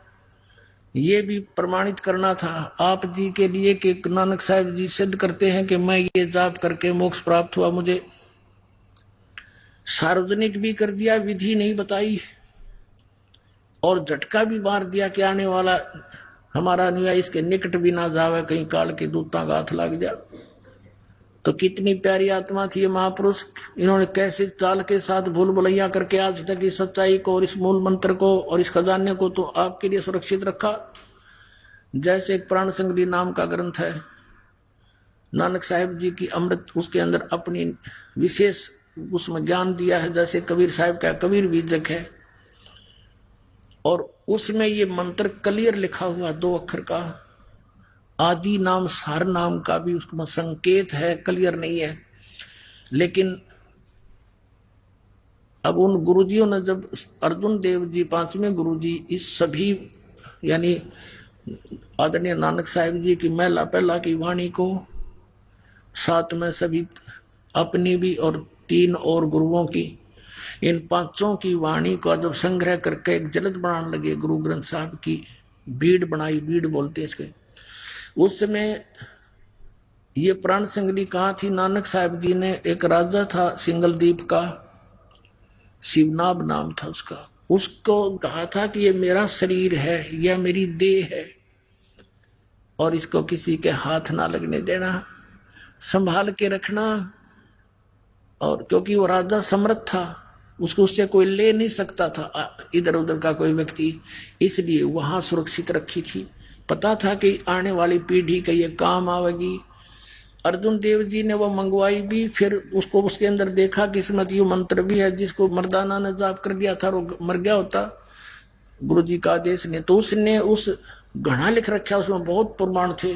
ये भी प्रमाणित करना था आप जी के लिए कि नानक साहिब जी सिद्ध करते हैं कि मैं ये जाप करके मोक्ष प्राप्त हुआ। मुझे सार्वजनिक भी कर दिया, विधि नहीं बताई, और झटका भी मार दिया कि आने वाला हमारा अनुयायी इसके निकट भी ना जावे, कहीं काल के दूता का हाथ लग जा। तो कितनी प्यारी आत्मा थी ये महापुरुष, इन्होंने कैसे चाल के साथ भूल भुलैया करके आज तक इस सच्चाई को और इस मूल मंत्र को और इस खजाने को तो आपके लिए सुरक्षित रखा। जैसे एक प्राण संगली नाम का ग्रंथ है, नानक साहिब जी की अमृत, उसके अंदर अपनी विशेष उसमें ज्ञान दिया है। जैसे कबीर साहिब का कबीर बीजक है, और उसमें ये मंत्र क्लियर लिखा हुआ 2 अक्षर का। आदि नाम सार नाम का भी उसमें संकेत है, क्लियर नहीं है। लेकिन अब उन गुरुजियों ने, जब अर्जुन देव जी 5वें गुरुजी इस सभी यानी आदरणीय नानक साहिब जी की महिला पहला की वाणी को, साथ में सभी अपनी भी और 3 और गुरुओं की, इन 5 की वाणी को जब संग्रह करके एक जलद बनाने लगे, गुरु ग्रंथ साहब की बीड़ बनाई, बीड़ बोलते हैं इसके। उस समय ये प्राण संगली कहाँ थी? नानक साहिब जी ने, एक राजा था सिंगलदीप का, शिवनाभ नाम था उसका। उसको कहा था कि ये मेरा शरीर है, यह मेरी देह है और इसको किसी के हाथ ना लगने देना, संभाल के रखना। और क्योंकि वो राजा समर्थ था, उसको उससे कोई ले नहीं सकता था इधर उधर का कोई व्यक्ति, इसलिए वहां सुरक्षित रखी थी। पता था कि आने वाली पीढ़ी का ये काम आवेगी। अर्जुन देव जी ने वो मंगवाई भी, फिर उसको उसके अंदर देखा कि इसमें ये मंत्र भी है, जिसको मर्दाना ने जाप कर दिया था वो मर गया होता गुरु जी का आदेश ने। तो उसने उस घड़ा लिख रखा, उसमें बहुत प्रमाण थे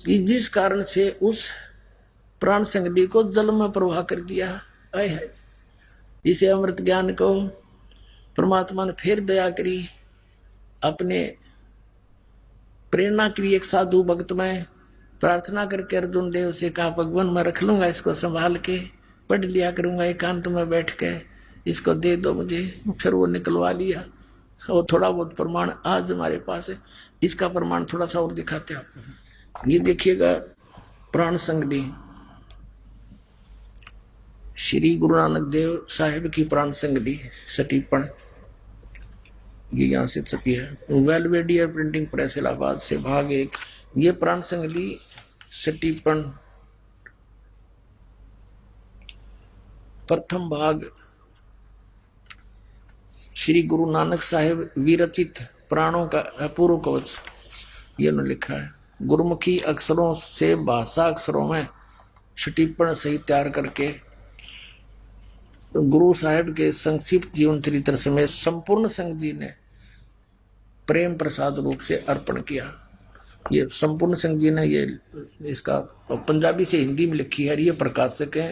कि जिस कारण से उस प्राण संगली को जल में प्रवाह कर दिया। है इसे अमृत ज्ञान को परमात्मा ने फिर दया करी, अपने प्रेरणा की एक साधु भक्त में प्रार्थना करके अर्जुन देव से कहा, भगवान मैं रख लूंगा इसको संभाल के, पढ़ लिया करूंगा एकांत में बैठ के, इसको दे दो मुझे। फिर वो निकलवा लिया। वो थोड़ा बहुत प्रमाण आज हमारे पास है, इसका प्रमाण थोड़ा सा और दिखाते हैं आपको। ये देखिएगा प्राण संगली, श्री गुरु नानक देव साहिब की प्राण संगली सटीपण, ये यहाँ से छपी है वेलवेडियर प्रिंटिंग प्रेस इलाहाबाद से, भाग 1। ये प्राण संगली सटीपण प्रथम भाग श्री गुरु नानक साहिब विरचित प्राणों का अपूर्व कवच, ये उन्होंने लिखा है। गुरुमुखी अक्षरों से भाषा अक्षरों में सटीपण सही तैयार करके गुरु साहिब के संक्षिप्त जीवन चरित्र समेत संपूर्ण संघ जी ने प्रेम प्रसाद रूप से अर्पण किया। ये संपूर्ण संघ जी ने ये इसका पंजाबी से हिंदी में लिखी है। ये प्रकाशक है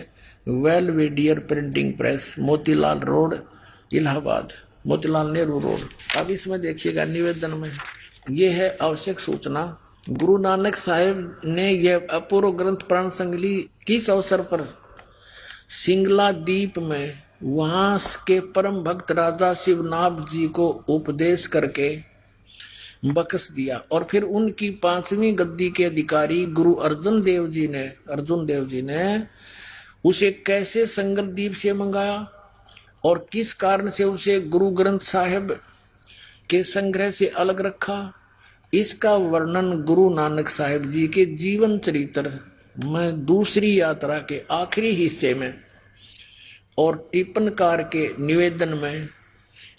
Belvedere printing press, Motilal road Allahabad, Motilal Nehru road. अब इसमें देखिएगा निवेदन में ये है आवश्यक सूचना, गुरु नानक साहिब ने यह अपूर्व ग्रंथ प्राण संगली किस अवसर पर सिंगला द्वीप में वहां के परम भक्त राजा शिवनाभ जी को उपदेश करके बख्श दिया। और फिर उनकी 5वीं गद्दी के अधिकारी गुरु अर्जुन देव जी ने उसे कैसे संगल द्वीप से मंगाया और किस कारण से उसे गुरु ग्रंथ साहिब के संग्रह से अलग रखा, इसका वर्णन गुरु नानक साहिब जी के जीवन चरित्र में दूसरी यात्रा के आखिरी हिस्से में और टिप्पणकार के निवेदन में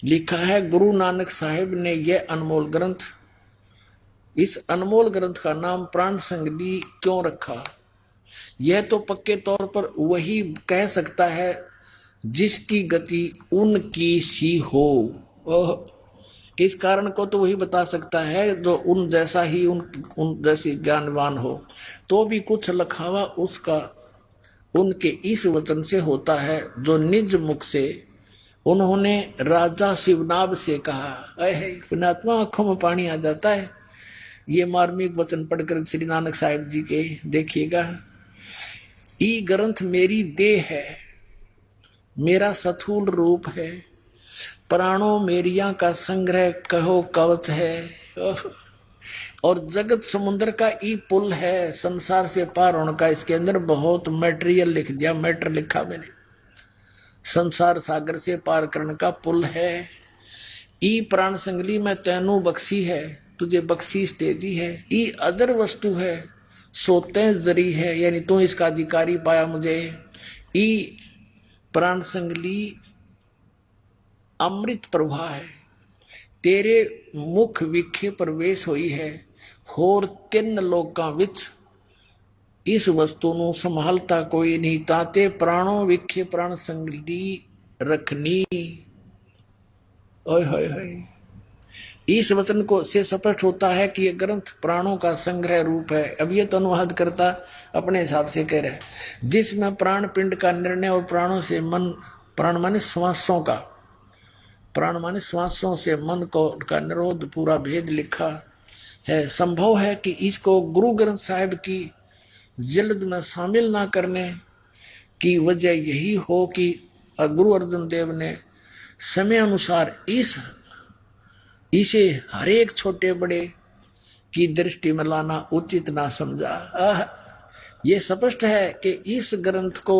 लिखा है। गुरु नानक साहिब ने यह अनमोल ग्रंथ, इस अनमोल ग्रंथ का नाम प्राण संगली क्यों रखा, यह तो पक्के तौर पर वही कह सकता है जिसकी गति उनकी सी हो। इस कारण को तो वही बता सकता है जो उन जैसा ही उन जैसी ज्ञानवान हो। तो भी कुछ लखावा उसका उनके इस वचन से होता है जो निज मुख से उन्होंने राजा शिवनाभ से कहा। पुण्यात्मा आंखों में पानी आ जाता है ये मार्मिक वचन पढ़कर श्री नानक साहिब जी के। देखिएगा, ई ग्रंथ मेरी देह है, मेरा स्थूल रूप है, प्राणों मेरिया का संग्रह कहो कवच है, और जगत समुद्र का ई पुल है, संसार से पार होने का। इसके अंदर बहुत मटेरियल लिख दिया, मैटर लिखा मैंने, संसार सागर से पार करने का पुल है। ई प्राण संगली में तैनू बख्शी है, तुझे बख्शीश दे दी है। ई अदर वस्तु है, सोते जरी है, यानी तू इसका अधिकारी पाया मुझे। ई प्राण संगली अमृत प्रभा है, तेरे मुख विखे प्रवेश हुई है, होर 3 लोकां विच इस वस्तु ਨੂੰ संभालता कोई नहीं, ताते प्राणों विखे प्राण संगली रखनी। ओए होए होए, इस वचन को से स्पष्ट होता है कि यह ग्रंथ प्राणों का संग्रह रूप है। अब ये तो अनुवाद करता अपने हिसाब से कह रहे हैं, जिसमें प्राण पिंड का निर्णय और प्राणों से मन, प्राण माने श्वासों का, प्राण माने श्वासों से मन को का निरोध पूरा भेद लिखा है। संभव है कि इसको गुरु ग्रंथ साहिब की जिल्द में शामिल ना करने की वजह यही हो कि गुरु अर्जुन देव ने समय अनुसार इसे हर एक छोटे बड़े की दृष्टि में लाना उचित ना समझा। ये स्पष्ट है कि इस ग्रंथ को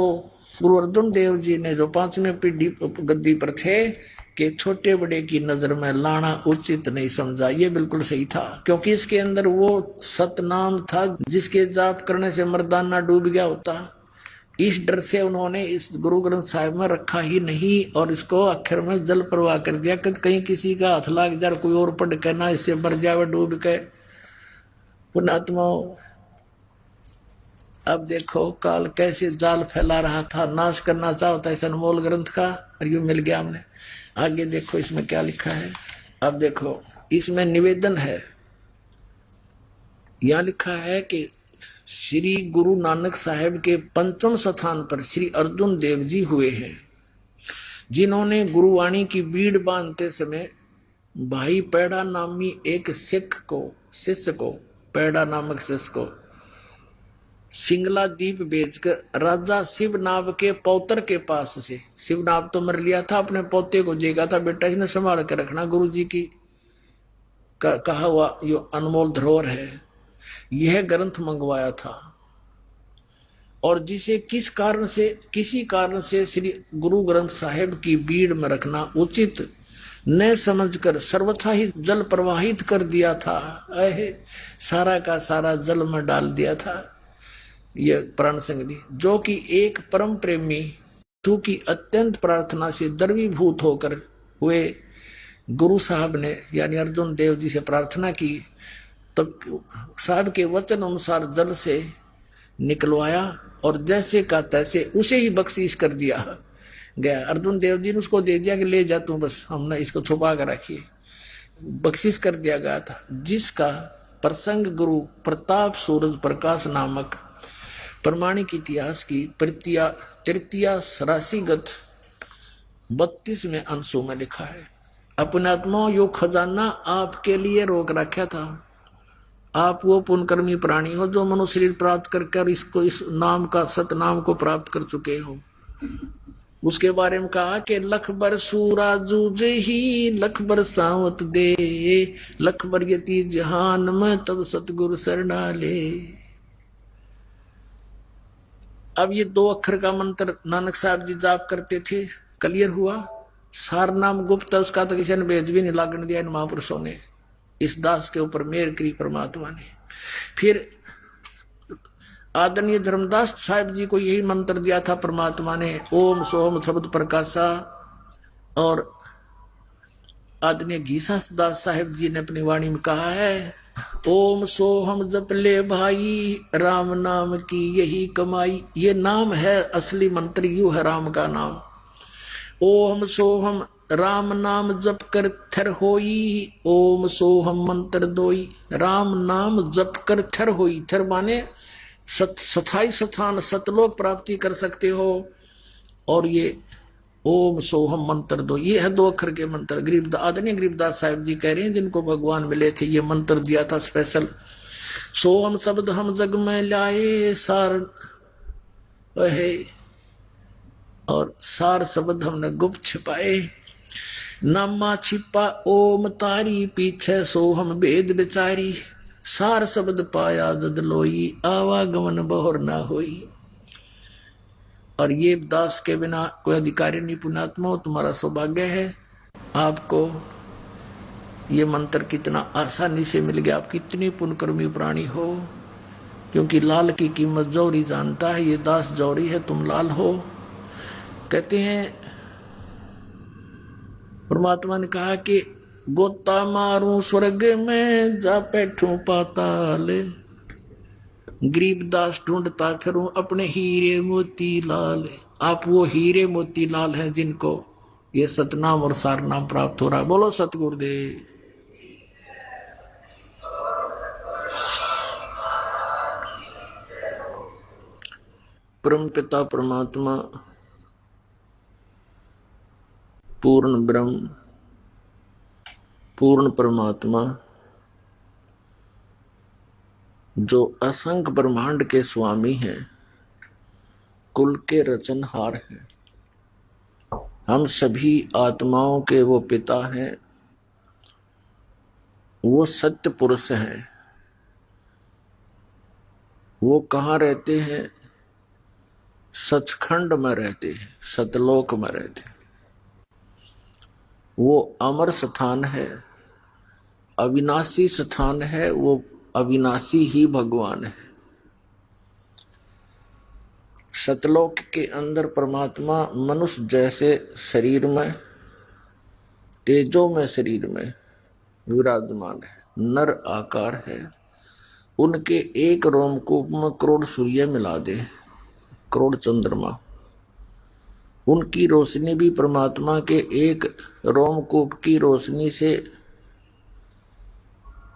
गुरु अर्जुन देव जी ने जो 5वें पीढ़ी गद्दी पर थे कि छोटे बड़े की नजर में लाना उचित नहीं समझा। ये बिल्कुल सही था, क्योंकि इसके अंदर वो सतनाम था जिसके जाप करने से मर्दाना डूब गया होता। इस डर से उन्होंने इस गुरु ग्रंथ साहिब में रखा ही नहीं और इसको अक्षर में जल प्रवाह कर दिया कि कहीं किसी का हाथ लाग जाए, कोई और पढ़ के ना इससे मर जावे डूब के। पुण्यात्मा, अब देखो काल कैसे जाल फैला रहा था, नाश करना चाहता इस अनमोल ग्रंथ का, और यूं मिल गया हमने। आगे देखो इसमें क्या लिखा है। अब देखो इसमें निवेदन है, यहां लिखा है कि श्री गुरु नानक साहेब के पंचम स्थान पर श्री अर्जुन देव जी हुए हैं, जिन्होंने गुरुवाणी की बीड़ बांधते समय भाई पैड़ा नामी एक शिष्य को पैड़ा नामक शिष्य को सिंगला द्वीप बेचकर राजा शिवनाभ के पौत्र के पास से, शिवनाभ तो मर लिया था, अपने पोते को देगा था, बेटा इसने संभाल कर रखना, गुरु जी की कहा हुआ यो अनमोल धरोहर है, यह ग्रंथ मंगवाया था। और जिसे किसी कारण से श्री गुरु ग्रंथ साहिब की बीड़ में रखना उचित न समझकर सर्वथा ही जल प्रवाहित कर दिया था। सारा का सारा जल में डाल दिया था। यह प्राण संगति जो कि एक परम प्रेमी तू की अत्यंत प्रार्थना से द्रवीभूत होकर हुए गुरु साहब ने यानी अर्जुन देव जी से प्रार्थना की, तब साहब के वचन अनुसार जल से निकलवाया और जैसे का तैसे उसे ही बख्शीश कर दिया गया। अर्जुन देव जी ने उसको दे दिया कि ले जा तू, बस हमने इसको छुपा कर रखिए, बख्शीश कर दिया गया था। जिसका प्रसंग गुरु प्रताप सूरज प्रकाश नामक प्रमाणिक इतिहास की तृतीया राशिगत 32वें अंशों में लिखा है। अपने आत्मा यो खजाना आपके लिए रोक रखा था। आप वो पुण्यकर्मी प्राणी हो जो मनुष्य शरीर प्राप्त करके इसको इस नाम का सतनाम को प्राप्त कर चुके हो। उसके बारे में कहा कि लख बर सूरा जूझे ही लख बर सावत दे, लख बर यति जहान में तब सतगुरु शरणा ले। अब ये 2 अक्षर का मंत्र नानक साहब जी जाप करते थे, क्लियर हुआ। सार नाम गुप्त है, उसका तो किसी ने भेद भी नहीं लागण दिया इन महापुरुषों ने, इस दास के ऊपर मेहर करी परमात्मा ने। फिर आदरणीय धर्मदास साहिब जी को यही मंत्र दिया था परमात्मा ने, ओम सोम शब्द प्रकाशा। और आदरणीय घीसा दास साहिब जी ने अपनी वाणी में कहा है, ओम सोहम जप ले भाई राम नाम की यही कमाई। ये नाम है, असली मंत्र यू है राम का नाम। ओम सोहम राम नाम जप कर थर होई, ओम सोहम मंत्र दोई। राम नाम जप कर थर होई, थर माने स्थाई स्थान सतलोक प्राप्ति कर सकते हो। और ये ओम सोहम मंत्र दो, ये है 2 अक्षर के मंत्र। आदरणीय गरीबदास साहिब जी कह रहे हैं जिनको भगवान मिले थे, ये मंत्र दिया था स्पेशल। सोहम शब्द हम जग में लाए सार है, और सार शब्द हमने गुप्त छिपाए। नामा छिपा ओम तारी, पीछे सोहम वेद बिचारी। सार शब्द पाया जद लोई, आवागमन बहुर ना होई। और ये दास के बिना कोई अधिकारी नहीं। पुण्यात्मा तुम्हारा सौभाग्य है, आपको ये मंत्र कितना आसानी से मिल गया। आप कितनी पुण्यकर्मी प्राणी हो, क्योंकि लाल की कीमत जौहरी जानता है। ये दास जौहरी है, तुम लाल हो। कहते हैं परमात्मा ने कहा कि गोता मारूं स्वर्ग में जा बैठूं पाताल, गरीबदास ढूंढता फिरूं अपने हीरे मोती लाल। आप वो हीरे मोती लाल हैं जिनको ये सतनाम और सारनाम प्राप्त हो रहा है। बोलो सतगुरुदेव। परम पिता परमात्मा पूर्ण ब्रह्म पूर्ण परमात्मा जो असंख्य ब्रह्मांड के स्वामी हैं, कुल के रचनहार हैं, हम सभी आत्माओं के वो पिता हैं, वो सत्य पुरुष हैं। वो कहाँ रहते हैं? सचखंड में रहते हैं, सतलोक में रहते हैं। वो अमर स्थान है, अविनाशी स्थान है, वो अविनाशी ही भगवान है। सतलोक के अंदर परमात्मा मनुष्य जैसे शरीर में, तेजो में शरीर में विराजमान है, नर आकार है। उनके एक रोमकूप में करोड़ सूर्य मिला दे, करोड़ चंद्रमा। उनकी रोशनी भी परमात्मा के एक रोमकूप की रोशनी से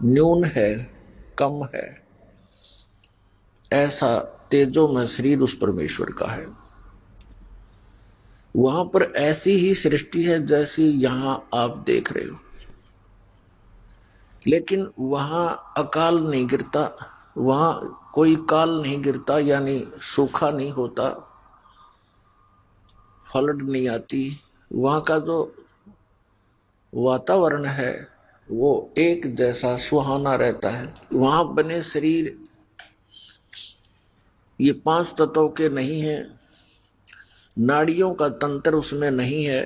न्यून है, कम है। ऐसा तेजो में शरीर उस परमेश्वर का है। वहां पर ऐसी ही सृष्टि है जैसी यहां आप देख रहे हो, लेकिन वहां अकाल नहीं गिरता, वहां कोई काल नहीं गिरता, यानी सूखा नहीं होता, फ्लड नहीं आती। वहां का जो वातावरण है वो एक जैसा सुहाना रहता है। वहां बने शरीर ये 5 तत्वों के नहीं है, नाड़ियों का तंत्र उसमें नहीं है,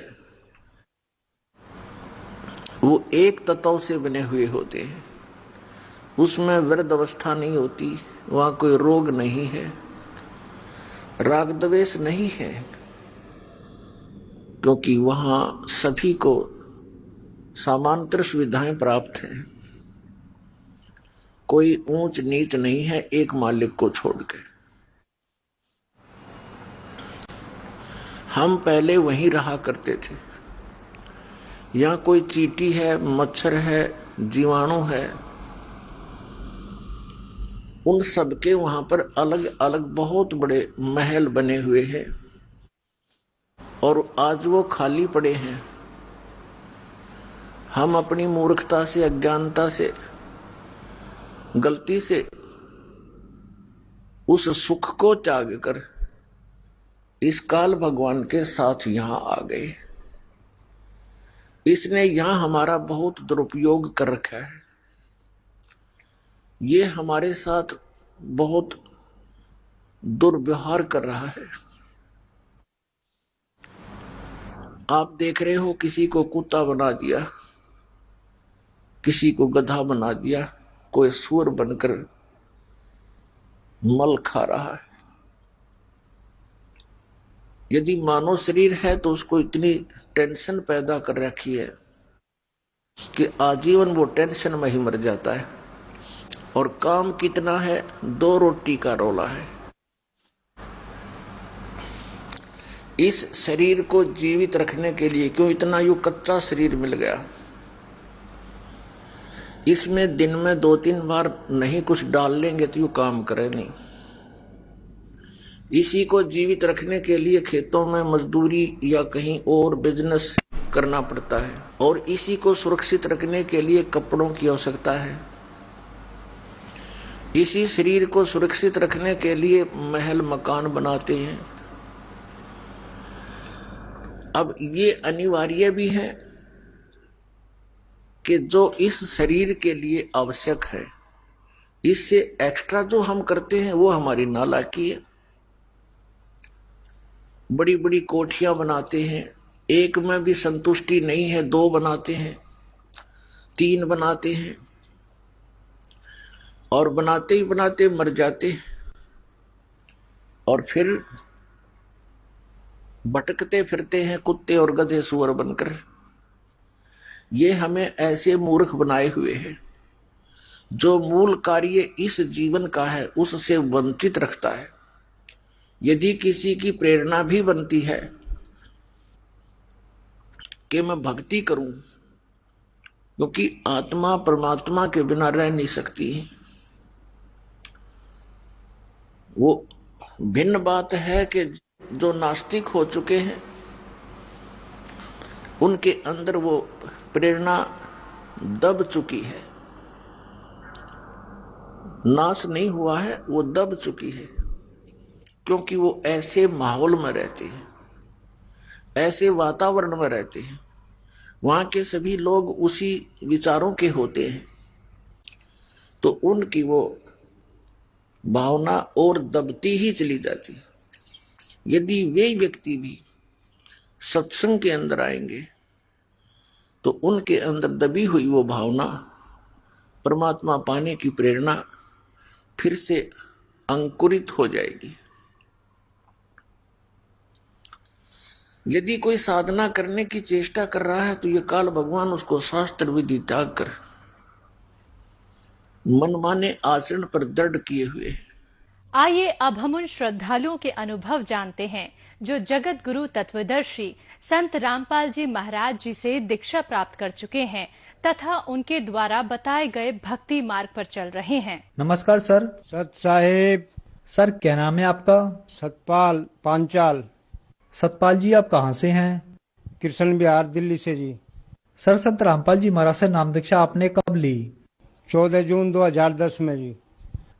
वो एक तत्व से बने हुए होते हैं। उसमें वृद्ध अवस्था नहीं होती, वहां कोई रोग नहीं है, राग द्वेष नहीं है, क्योंकि वहां सभी को समांतर सुविधाएं प्राप्त हैं। कोई ऊंच नीच नहीं है एक मालिक को छोड़ के। हम पहले वहीं रहा करते थे। यहाँ कोई चींटी है, मच्छर है, जीवाणु है, उन सबके वहां पर अलग अलग बहुत बड़े महल बने हुए हैं और आज वो खाली पड़े हैं। हम अपनी मूर्खता से, अज्ञानता से, गलती से उस सुख को त्याग कर इस काल भगवान के साथ यहां आ गए। इसने यहां हमारा बहुत दुरुपयोग कर रखा है। ये हमारे साथ बहुत दुर्व्यवहार कर रहा है। आप देख रहे हो, किसी को कुत्ता बना दिया, किसी को गधा बना दिया, कोई सूअर बनकर मल खा रहा है। यदि मानव शरीर है तो उसको इतनी टेंशन पैदा कर रखी है कि आजीवन वो टेंशन में ही मर जाता है। और काम कितना है, 2 रोटी का रोला है। इस शरीर को जीवित रखने के लिए क्यों इतना यूं कच्चा शरीर मिल गया। इसमें दिन में 2-3 बार नहीं कुछ डाल लेंगे तो यूं काम करे नहीं। इसी को जीवित रखने के लिए खेतों में मजदूरी या कहीं और बिजनेस करना पड़ता है, और इसी को सुरक्षित रखने के लिए कपड़ों की आवश्यकता है। इसी शरीर को सुरक्षित रखने के लिए महल मकान बनाते हैं। अब ये अनिवार्य भी है कि जो इस शरीर के लिए आवश्यक है, इससे एक्स्ट्रा जो हम करते हैं वो हमारी नालायकी है। बड़ी बड़ी कोठियां बनाते हैं, एक में भी संतुष्टि नहीं है, 2 बनाते हैं, 3 बनाते हैं, और बनाते ही बनाते मर जाते हैं, और फिर भटकते फिरते हैं कुत्ते और गधे सुअर बनकर। ये हमें ऐसे मूर्ख बनाए हुए हैं। जो मूल कार्य इस जीवन का है उससे वंचित रखता है। यदि किसी की प्रेरणा भी बनती है कि मैं भक्ति करूं, क्योंकि आत्मा परमात्मा के बिना रह नहीं सकती, वो भिन्न बात है कि जो नास्तिक हो चुके हैं उनके अंदर वो प्रेरणा दब चुकी है, नाश नहीं हुआ है, वो दब चुकी है, क्योंकि वो ऐसे माहौल में रहते हैं, ऐसे वातावरण में रहते हैं, वहां के सभी लोग उसी विचारों के होते हैं, तो उनकी वो भावना और दबती ही चली जाती। यदि वे व्यक्ति भी सत्संग के अंदर आएंगे तो उनके अंदर दबी हुई वो भावना, परमात्मा पाने की प्रेरणा फिर से अंकुरित हो जाएगी। यदि कोई साधना करने की चेष्टा कर रहा है तो ये काल भगवान उसको शास्त्र विधि त्याग कर मनमाने आचरण पर दृढ़ किए हुए है। आइए अब हम उन श्रद्धालुओं के अनुभव जानते हैं जो जगत गुरु तत्वदर्शी संत रामपाल जी महाराज जी से दीक्षा प्राप्त कर चुके हैं तथा उनके द्वारा बताए गए भक्ति मार्ग पर चल रहे हैं। नमस्कार सर। सत साहेब। सर क्या नाम है आपका? सतपाल पांचाल। सतपाल जी आप कहाँ से हैं? कृष्ण बिहार दिल्ली से जी। सर संत रामपाल जी महाराज से नाम दीक्षा आपने कब ली? 14 जून 2010 में जी।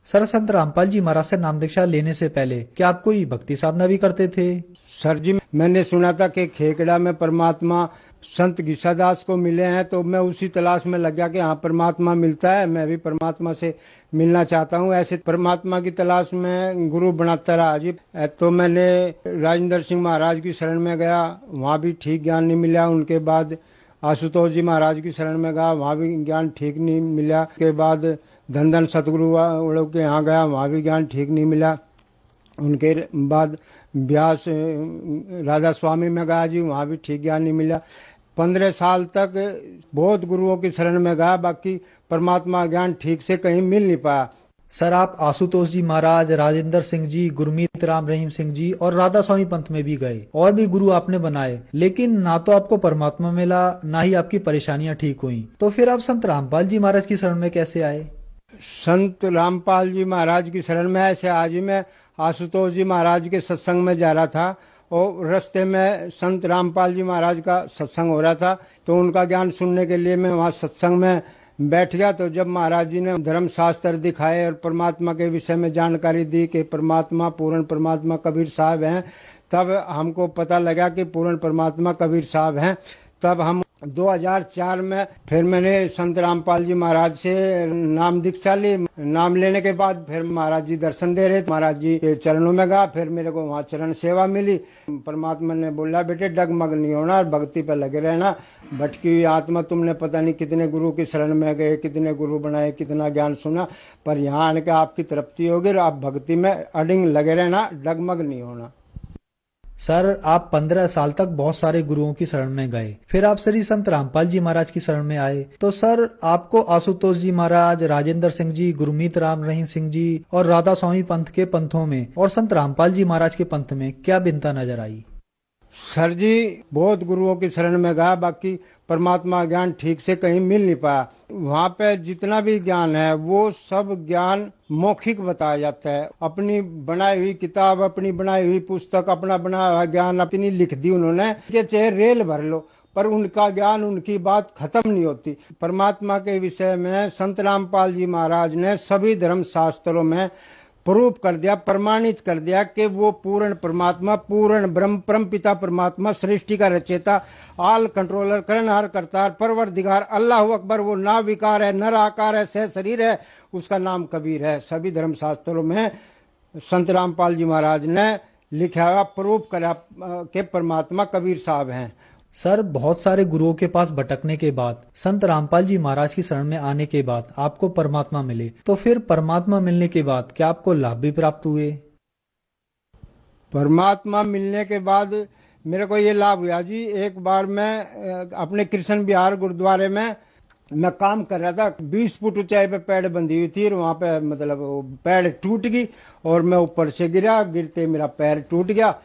सर संत रामपाल जी महाराज से नाम दीक्षा लेने से पहले क्या आप कोई भक्ति साधना भी करते थे? सर जी मैंने सुना था कि खेकड़ा में परमात्मा संत घिसादास को मिले हैं, तो मैं उसी तलाश में लग गया कि हाँ परमात्मा मिलता है, मैं भी परमात्मा से मिलना चाहता हूँ। ऐसे परमात्मा की तलाश में गुरु बनाता रहा जी। तो मैंने राजेंद्र सिंह महाराज की शरण में गया, वहाँ भी ठीक ज्ञान नहीं मिला। उनके बाद आशुतोष जी महाराज की शरण में गया, वहाँ भी ज्ञान ठीक नहीं मिला। के बाद धन सतगुरु के यहाँ गया, वहाँ भी ज्ञान ठीक नहीं मिला। उनके बाद व्यास राधा स्वामी में गया जी, वहाँ भी ठीक ज्ञान नहीं मिला। 15 साल तक बहुत गुरुओं की शरण में गया, बाकी परमात्मा ज्ञान ठीक से कहीं मिल नहीं पाया। सर आप आशुतोष जी महाराज, राजेंद्र सिंह जी, गुरमीत राम रहीम सिंह जी और राधा स्वामी पंथ में भी गए और भी गुरु आपने बनाए, लेकिन ना तो आपको परमात्मा मिला ना ही आपकी परेशानियां ठीक हुई। तो फिर आप संत रामपाल जी महाराज की शरण में कैसे आए? संत रामपाल जी महाराज की शरण में ऐसे आज ही मैं आशुतोष जी महाराज के सत्संग में जा रहा था और रास्ते में संत रामपाल जी महाराज का सत्संग हो रहा था, तो उनका ज्ञान सुनने के लिए मैं वहाँ सत्संग में बैठ गया। तो जब महाराज जी ने धर्म शास्त्र दिखाए और परमात्मा के विषय में जानकारी दी कि परमात्मा पूर्ण परमात्मा कबीर साहब हैं, तब हमको पता लगा कि पूर्ण परमात्मा कबीर साहब हैं। तब हम 2004 में फिर मैंने संत रामपाल जी महाराज से नाम दीक्षा ली। नाम लेने के बाद फिर महाराज जी दर्शन दे रहे, महाराज जी के चरणों में गया, फिर मेरे को वहाँ चरण सेवा मिली। परमात्मा ने बोला बेटे डगमग नहीं होना, भक्ति पे लगे रहना। भटकी हुई आत्मा, तुमने पता नहीं कितने गुरु की शरण में गए, कितने गुरु बनाए, कितना ज्ञान सुना, पर यहाँ आने के आपकी तृप्ति होगी और आप भक्ति में अडिंग लगे रहना, डगमग नहीं होना। सर आप 15 साल तक बहुत सारे गुरुओं की शरण में गए, फिर आप श्री संत रामपाल जी महाराज की शरण में आए, तो सर आपको आशुतोष जी महाराज, राजेंद्र सिंह जी, गुरमीत राम रहीम सिंह जी और राधा स्वामी पंथ के पंथों में और संत रामपाल जी महाराज के पंथ में क्या भिन्नता नजर आई? सर जी बहुत गुरुओं की शरण में गया, बाकी परमात्मा ज्ञान ठीक से कहीं मिल नहीं पाया। वहाँ पे जितना भी ज्ञान है वो सब ज्ञान मौखिक बताया जाता है। अपनी बनाई हुई किताब, अपनी बनाई हुई पुस्तक, अपना बनाया हुआ ज्ञान अपनी लिख दी उन्होंने कि चाहे रेल भर लो, पर उनका ज्ञान, उनकी बात खत्म नहीं होती। परमात्मा के विषय में संत रामपाल जी महाराज ने सभी धर्म शास्त्रों में प्रूफ कर दिया, प्रमाणित कर दिया कि वो पूर्ण परमात्मा, पूर्ण ब्रह्म, परम पिता परमात्मा, सृष्टि का रचयिता, आल कंट्रोलर, करनहार, करतार, परवरदिगार, अल्लाह अकबर, वो ना विकार है, नर आकार है, सह शरीर है, उसका नाम कबीर है। सभी धर्म शास्त्रों में संत रामपाल जी महाराज ने लिखा हुआ प्रूफ करा कि परमात्मा कबीर साहब हैं। सर बहुत सारे गुरुओं के पास भटकने के बाद, संत रामपाल जी महाराज की शरण में आने के बाद आपको परमात्मा मिले, तो फिर परमात्मा मिलने के बाद क्या आपको लाभ भी प्राप्त हुए? परमात्मा मिलने के बाद मेरे को ये लाभ हुआ जी। एक बार मैं अपने कृष्ण बिहार गुरुद्वारे में मैं काम कर रहा था, 20 फुट ऊंचाई पे पैड़ बंधी हुई थी और वहां पे मतलब पैड़ टूट गई और मैं ऊपर से गिरा, गिरते मेरा पैर टूट गया।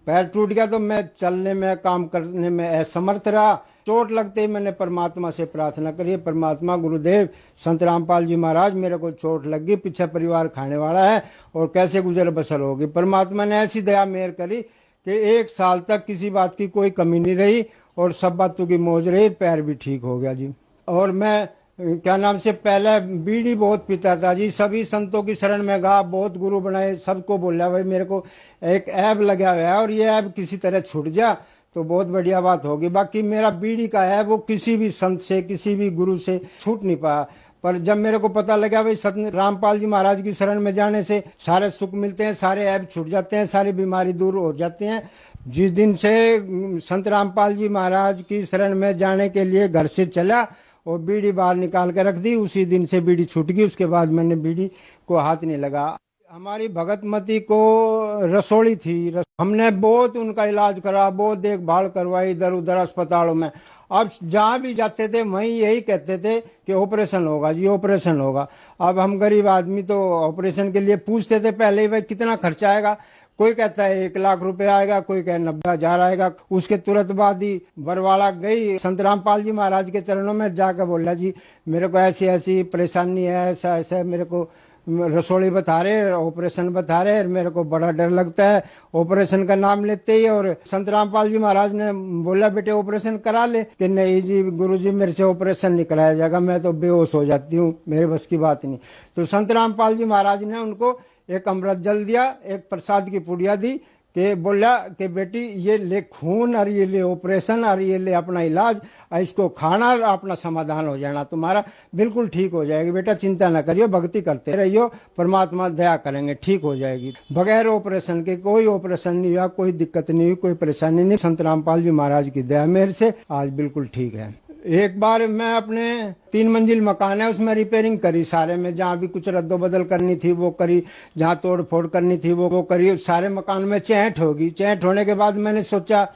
पैर टूट गया तो मैं चलने में, काम करने में असमर्थ रहा। चोट लगते ही मैंने परमात्मा से प्रार्थना करी, परमात्मा गुरुदेव संत रामपाल जी महाराज मेरे को चोट लग गई, पीछे परिवार खाने वाला है और कैसे गुजर बसर होगी। परमात्मा ने ऐसी दया मेहर करी कि 1 साल तक किसी बात की कोई कमी नहीं रही और सब बातों की मौज रही, पैर भी ठीक हो गया जी। और मैं क्या नाम से पहले बीड़ी बहुत पीता था जी, सभी संतों की शरण में गया, बहुत गुरु बनाए, सबको बोला भाई मेरे को एक ऐब लगा हुआ है और ये ऐब किसी तरह छूट जा तो बहुत बढ़िया बात होगी। बाकी मेरा बीड़ी का है वो किसी भी संत से, किसी भी गुरु से छूट नहीं पाया। पर जब मेरे को पता लगा भाई संत रामपाल जी महाराज की शरण में जाने से सारे सुख मिलते हैं, सारे ऐब छूट जाते हैं, सारी बीमारी दूर हो जाती हैं। जिस दिन से संत रामपाल जी महाराज की शरण में जाने के लिए घर से चला और बीड़ी बाहर निकाल के रख दी, उसी दिन से बीड़ी छूट गई। उसके बाद मैंने बीड़ी को हाथ नहीं लगा। हमारी भगतमती को रसोली थी, हमने बहुत उनका इलाज करा, बहुत देखभाल करवाई इधर उधर अस्पतालों में। अब जहाँ भी जाते थे वहीं यही कहते थे कि ऑपरेशन होगा जी, ऑपरेशन होगा। अब हम गरीब आदमी तो ऑपरेशन के लिए पूछते थे पहले ही भाई कितना खर्चा आएगा। कोई कहता है 1 लाख रुपए आएगा, कोई कहे 90,000 आएगा। उसके तुरंत बाद ही बरवाला गई, संत रामपाल जी महाराज के चरणों में जाकर बोला जी मेरे को ऐसी ऐसी परेशानी है, ऐसा ऐसा मेरे को रसोली बता रहे, ऑपरेशन बता रहे, मेरे को बड़ा डर लगता है ऑपरेशन का नाम लेते ही। और संत रामपाल जी महाराज ने बोला बेटे ऑपरेशन करा ले, कि नहीं जी गुरुजी मेरे से ऑपरेशन नहीं कराया जाएगा, मैं तो बेहोश हो जाती हूँ, मेरे बस की बात नहीं। तो संत रामपाल जी महाराज ने उनको एक अमृत जल दिया, एक प्रसाद की पुड़िया दी, कि बोला कि बेटी ये ले खून और ये ले ऑपरेशन और ये ले अपना इलाज, इसको खाना और अपना समाधान हो जाना, तुम्हारा बिल्कुल ठीक हो जाएगी बेटा, चिंता न करियो, भक्ति करते रहियो, परमात्मा दया करेंगे, ठीक हो जाएगी। बगैर ऑपरेशन के कोई ऑपरेशन नहीं हुआ, कोई दिक्कत नहीं हुई, कोई परेशानी नहीं। संत रामपाल जी महाराज की दया मेरे से आज बिल्कुल ठीक है। एक बार मैं अपने 3 मंजिल मकान है उसमें रिपेयरिंग करी सारे में, जहाँ भी कुछ रद्दो बदल करनी थी वो करी, जहाँ तोड़ फोड़ करनी थी वो करी। सारे मकान में चैंट होगी। चैंट होने के बाद मैंने सोचा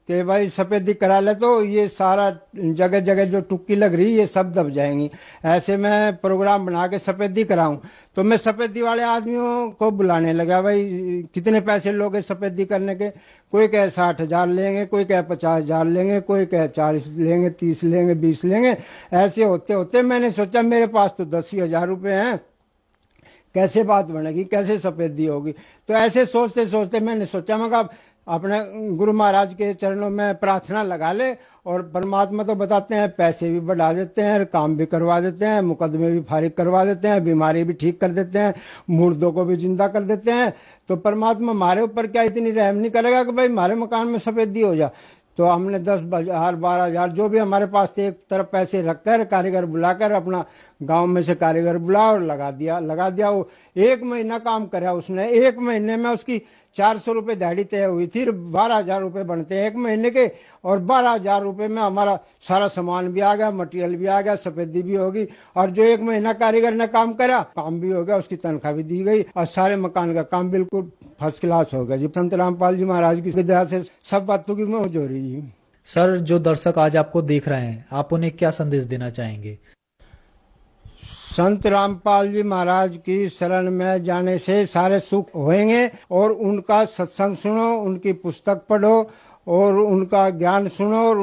कि भाई सफेदी करा ले तो ये सारा जगह जगह जो टुक्की लग रही ये सब दब जाएंगी। ऐसे मैं प्रोग्राम बना के सफेदी कराऊं। तो मैं सफेदी वाले आदमियों को बुलाने लगा, भाई कितने पैसे लोगे सफेदी करने के। कोई कहे 60,000 लेंगे, कोई कहे 50,000 लेंगे, कोई कहे 40 लेंगे, 30 लेंगे, 20 लेंगे। ऐसे होते होते मैंने सोचा मेरे पास तो 10,000 रुपये हैं, कैसे बात बनेगी, कैसे सफेदी होगी। तो ऐसे सोचते सोचते मैंने सोचा मैं अपने गुरु महाराज के चरणों में प्रार्थना लगा ले, और परमात्मा तो बताते हैं पैसे भी बढ़ा देते हैं, काम भी करवा देते हैं, मुकदमे भी फारिग करवा देते हैं, बीमारी भी ठीक कर देते हैं, मुर्दों को भी जिंदा कर देते हैं। तो परमात्मा हमारे ऊपर क्या इतनी रहम नहीं करेगा कि भाई हमारे मकान में सफेदी हो जा। तो हमने 10,000 12,000 जो भी हमारे पास थे एक तरफ पैसे रखकर कारीगर बुलाकर अपना गांव में से कारीगर बुला और लगा दिया। वो 1 महीना काम करा उसने। 1 महीने में उसकी 400 रुपये दिहाड़ी तय हुई थी। 12,000 रुपये बनते हैं 1 महीने के, और 12,000 रुपये में हमारा सारा सामान भी आ गया, मटेरियल भी आ गया, सफेदी भी होगी, और जो 1 महीना कारीगर ने काम करा काम भी हो गया, उसकी तनख्वाह भी दी गई, और सारे मकान का काम बिल्कुल फर्स्ट क्लास हो गया जी। संत रामपाल जी महाराज की दया से सब बातों की मौज हो रही है। सर जो दर्शक आज आपको देख रहे हैं, आप उन्हें क्या संदेश देना चाहेंगे? संत रामपाल जी महाराज की शरण में जाने से सारे सुख होंगे, और उनका सत्संग सुनो, उनकी पुस्तक पढ़ो और उनका ज्ञान सुनो, और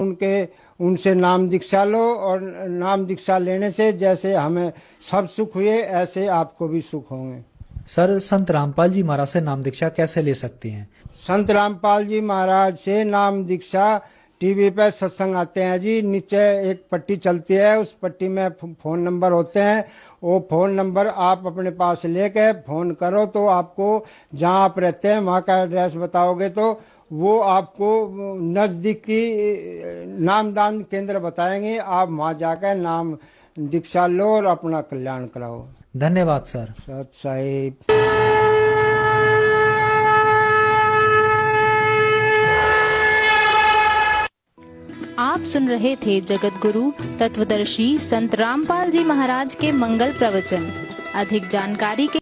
उनसे नाम दीक्षा लो, और नाम दीक्षा लेने से जैसे हमें सब सुख हुए ऐसे आपको भी सुख होंगे। सर संत रामपाल जी महाराज से नाम दीक्षा कैसे ले सकते हैं? संत रामपाल जी महाराज से नाम दीक्षा टीवी पे सत्संग आते हैं जी, नीचे एक पट्टी चलती है, उस पट्टी में फोन नंबर होते हैं। वो फोन नंबर आप अपने पास लेके फोन करो तो आपको जहाँ आप रहते हैं वहाँ का एड्रेस बताओगे तो वो आपको नजदीकी नामदान केंद्र बताएंगे। आप वहाँ जाकर नाम दीक्षा लो और अपना कल्याण कराओ। धन्यवाद सर। सत साहिब। आप सुन रहे थे जगत गुरु तत्वदर्शी संत रामपाल जी महाराज के मंगल प्रवचन। अधिक जानकारी के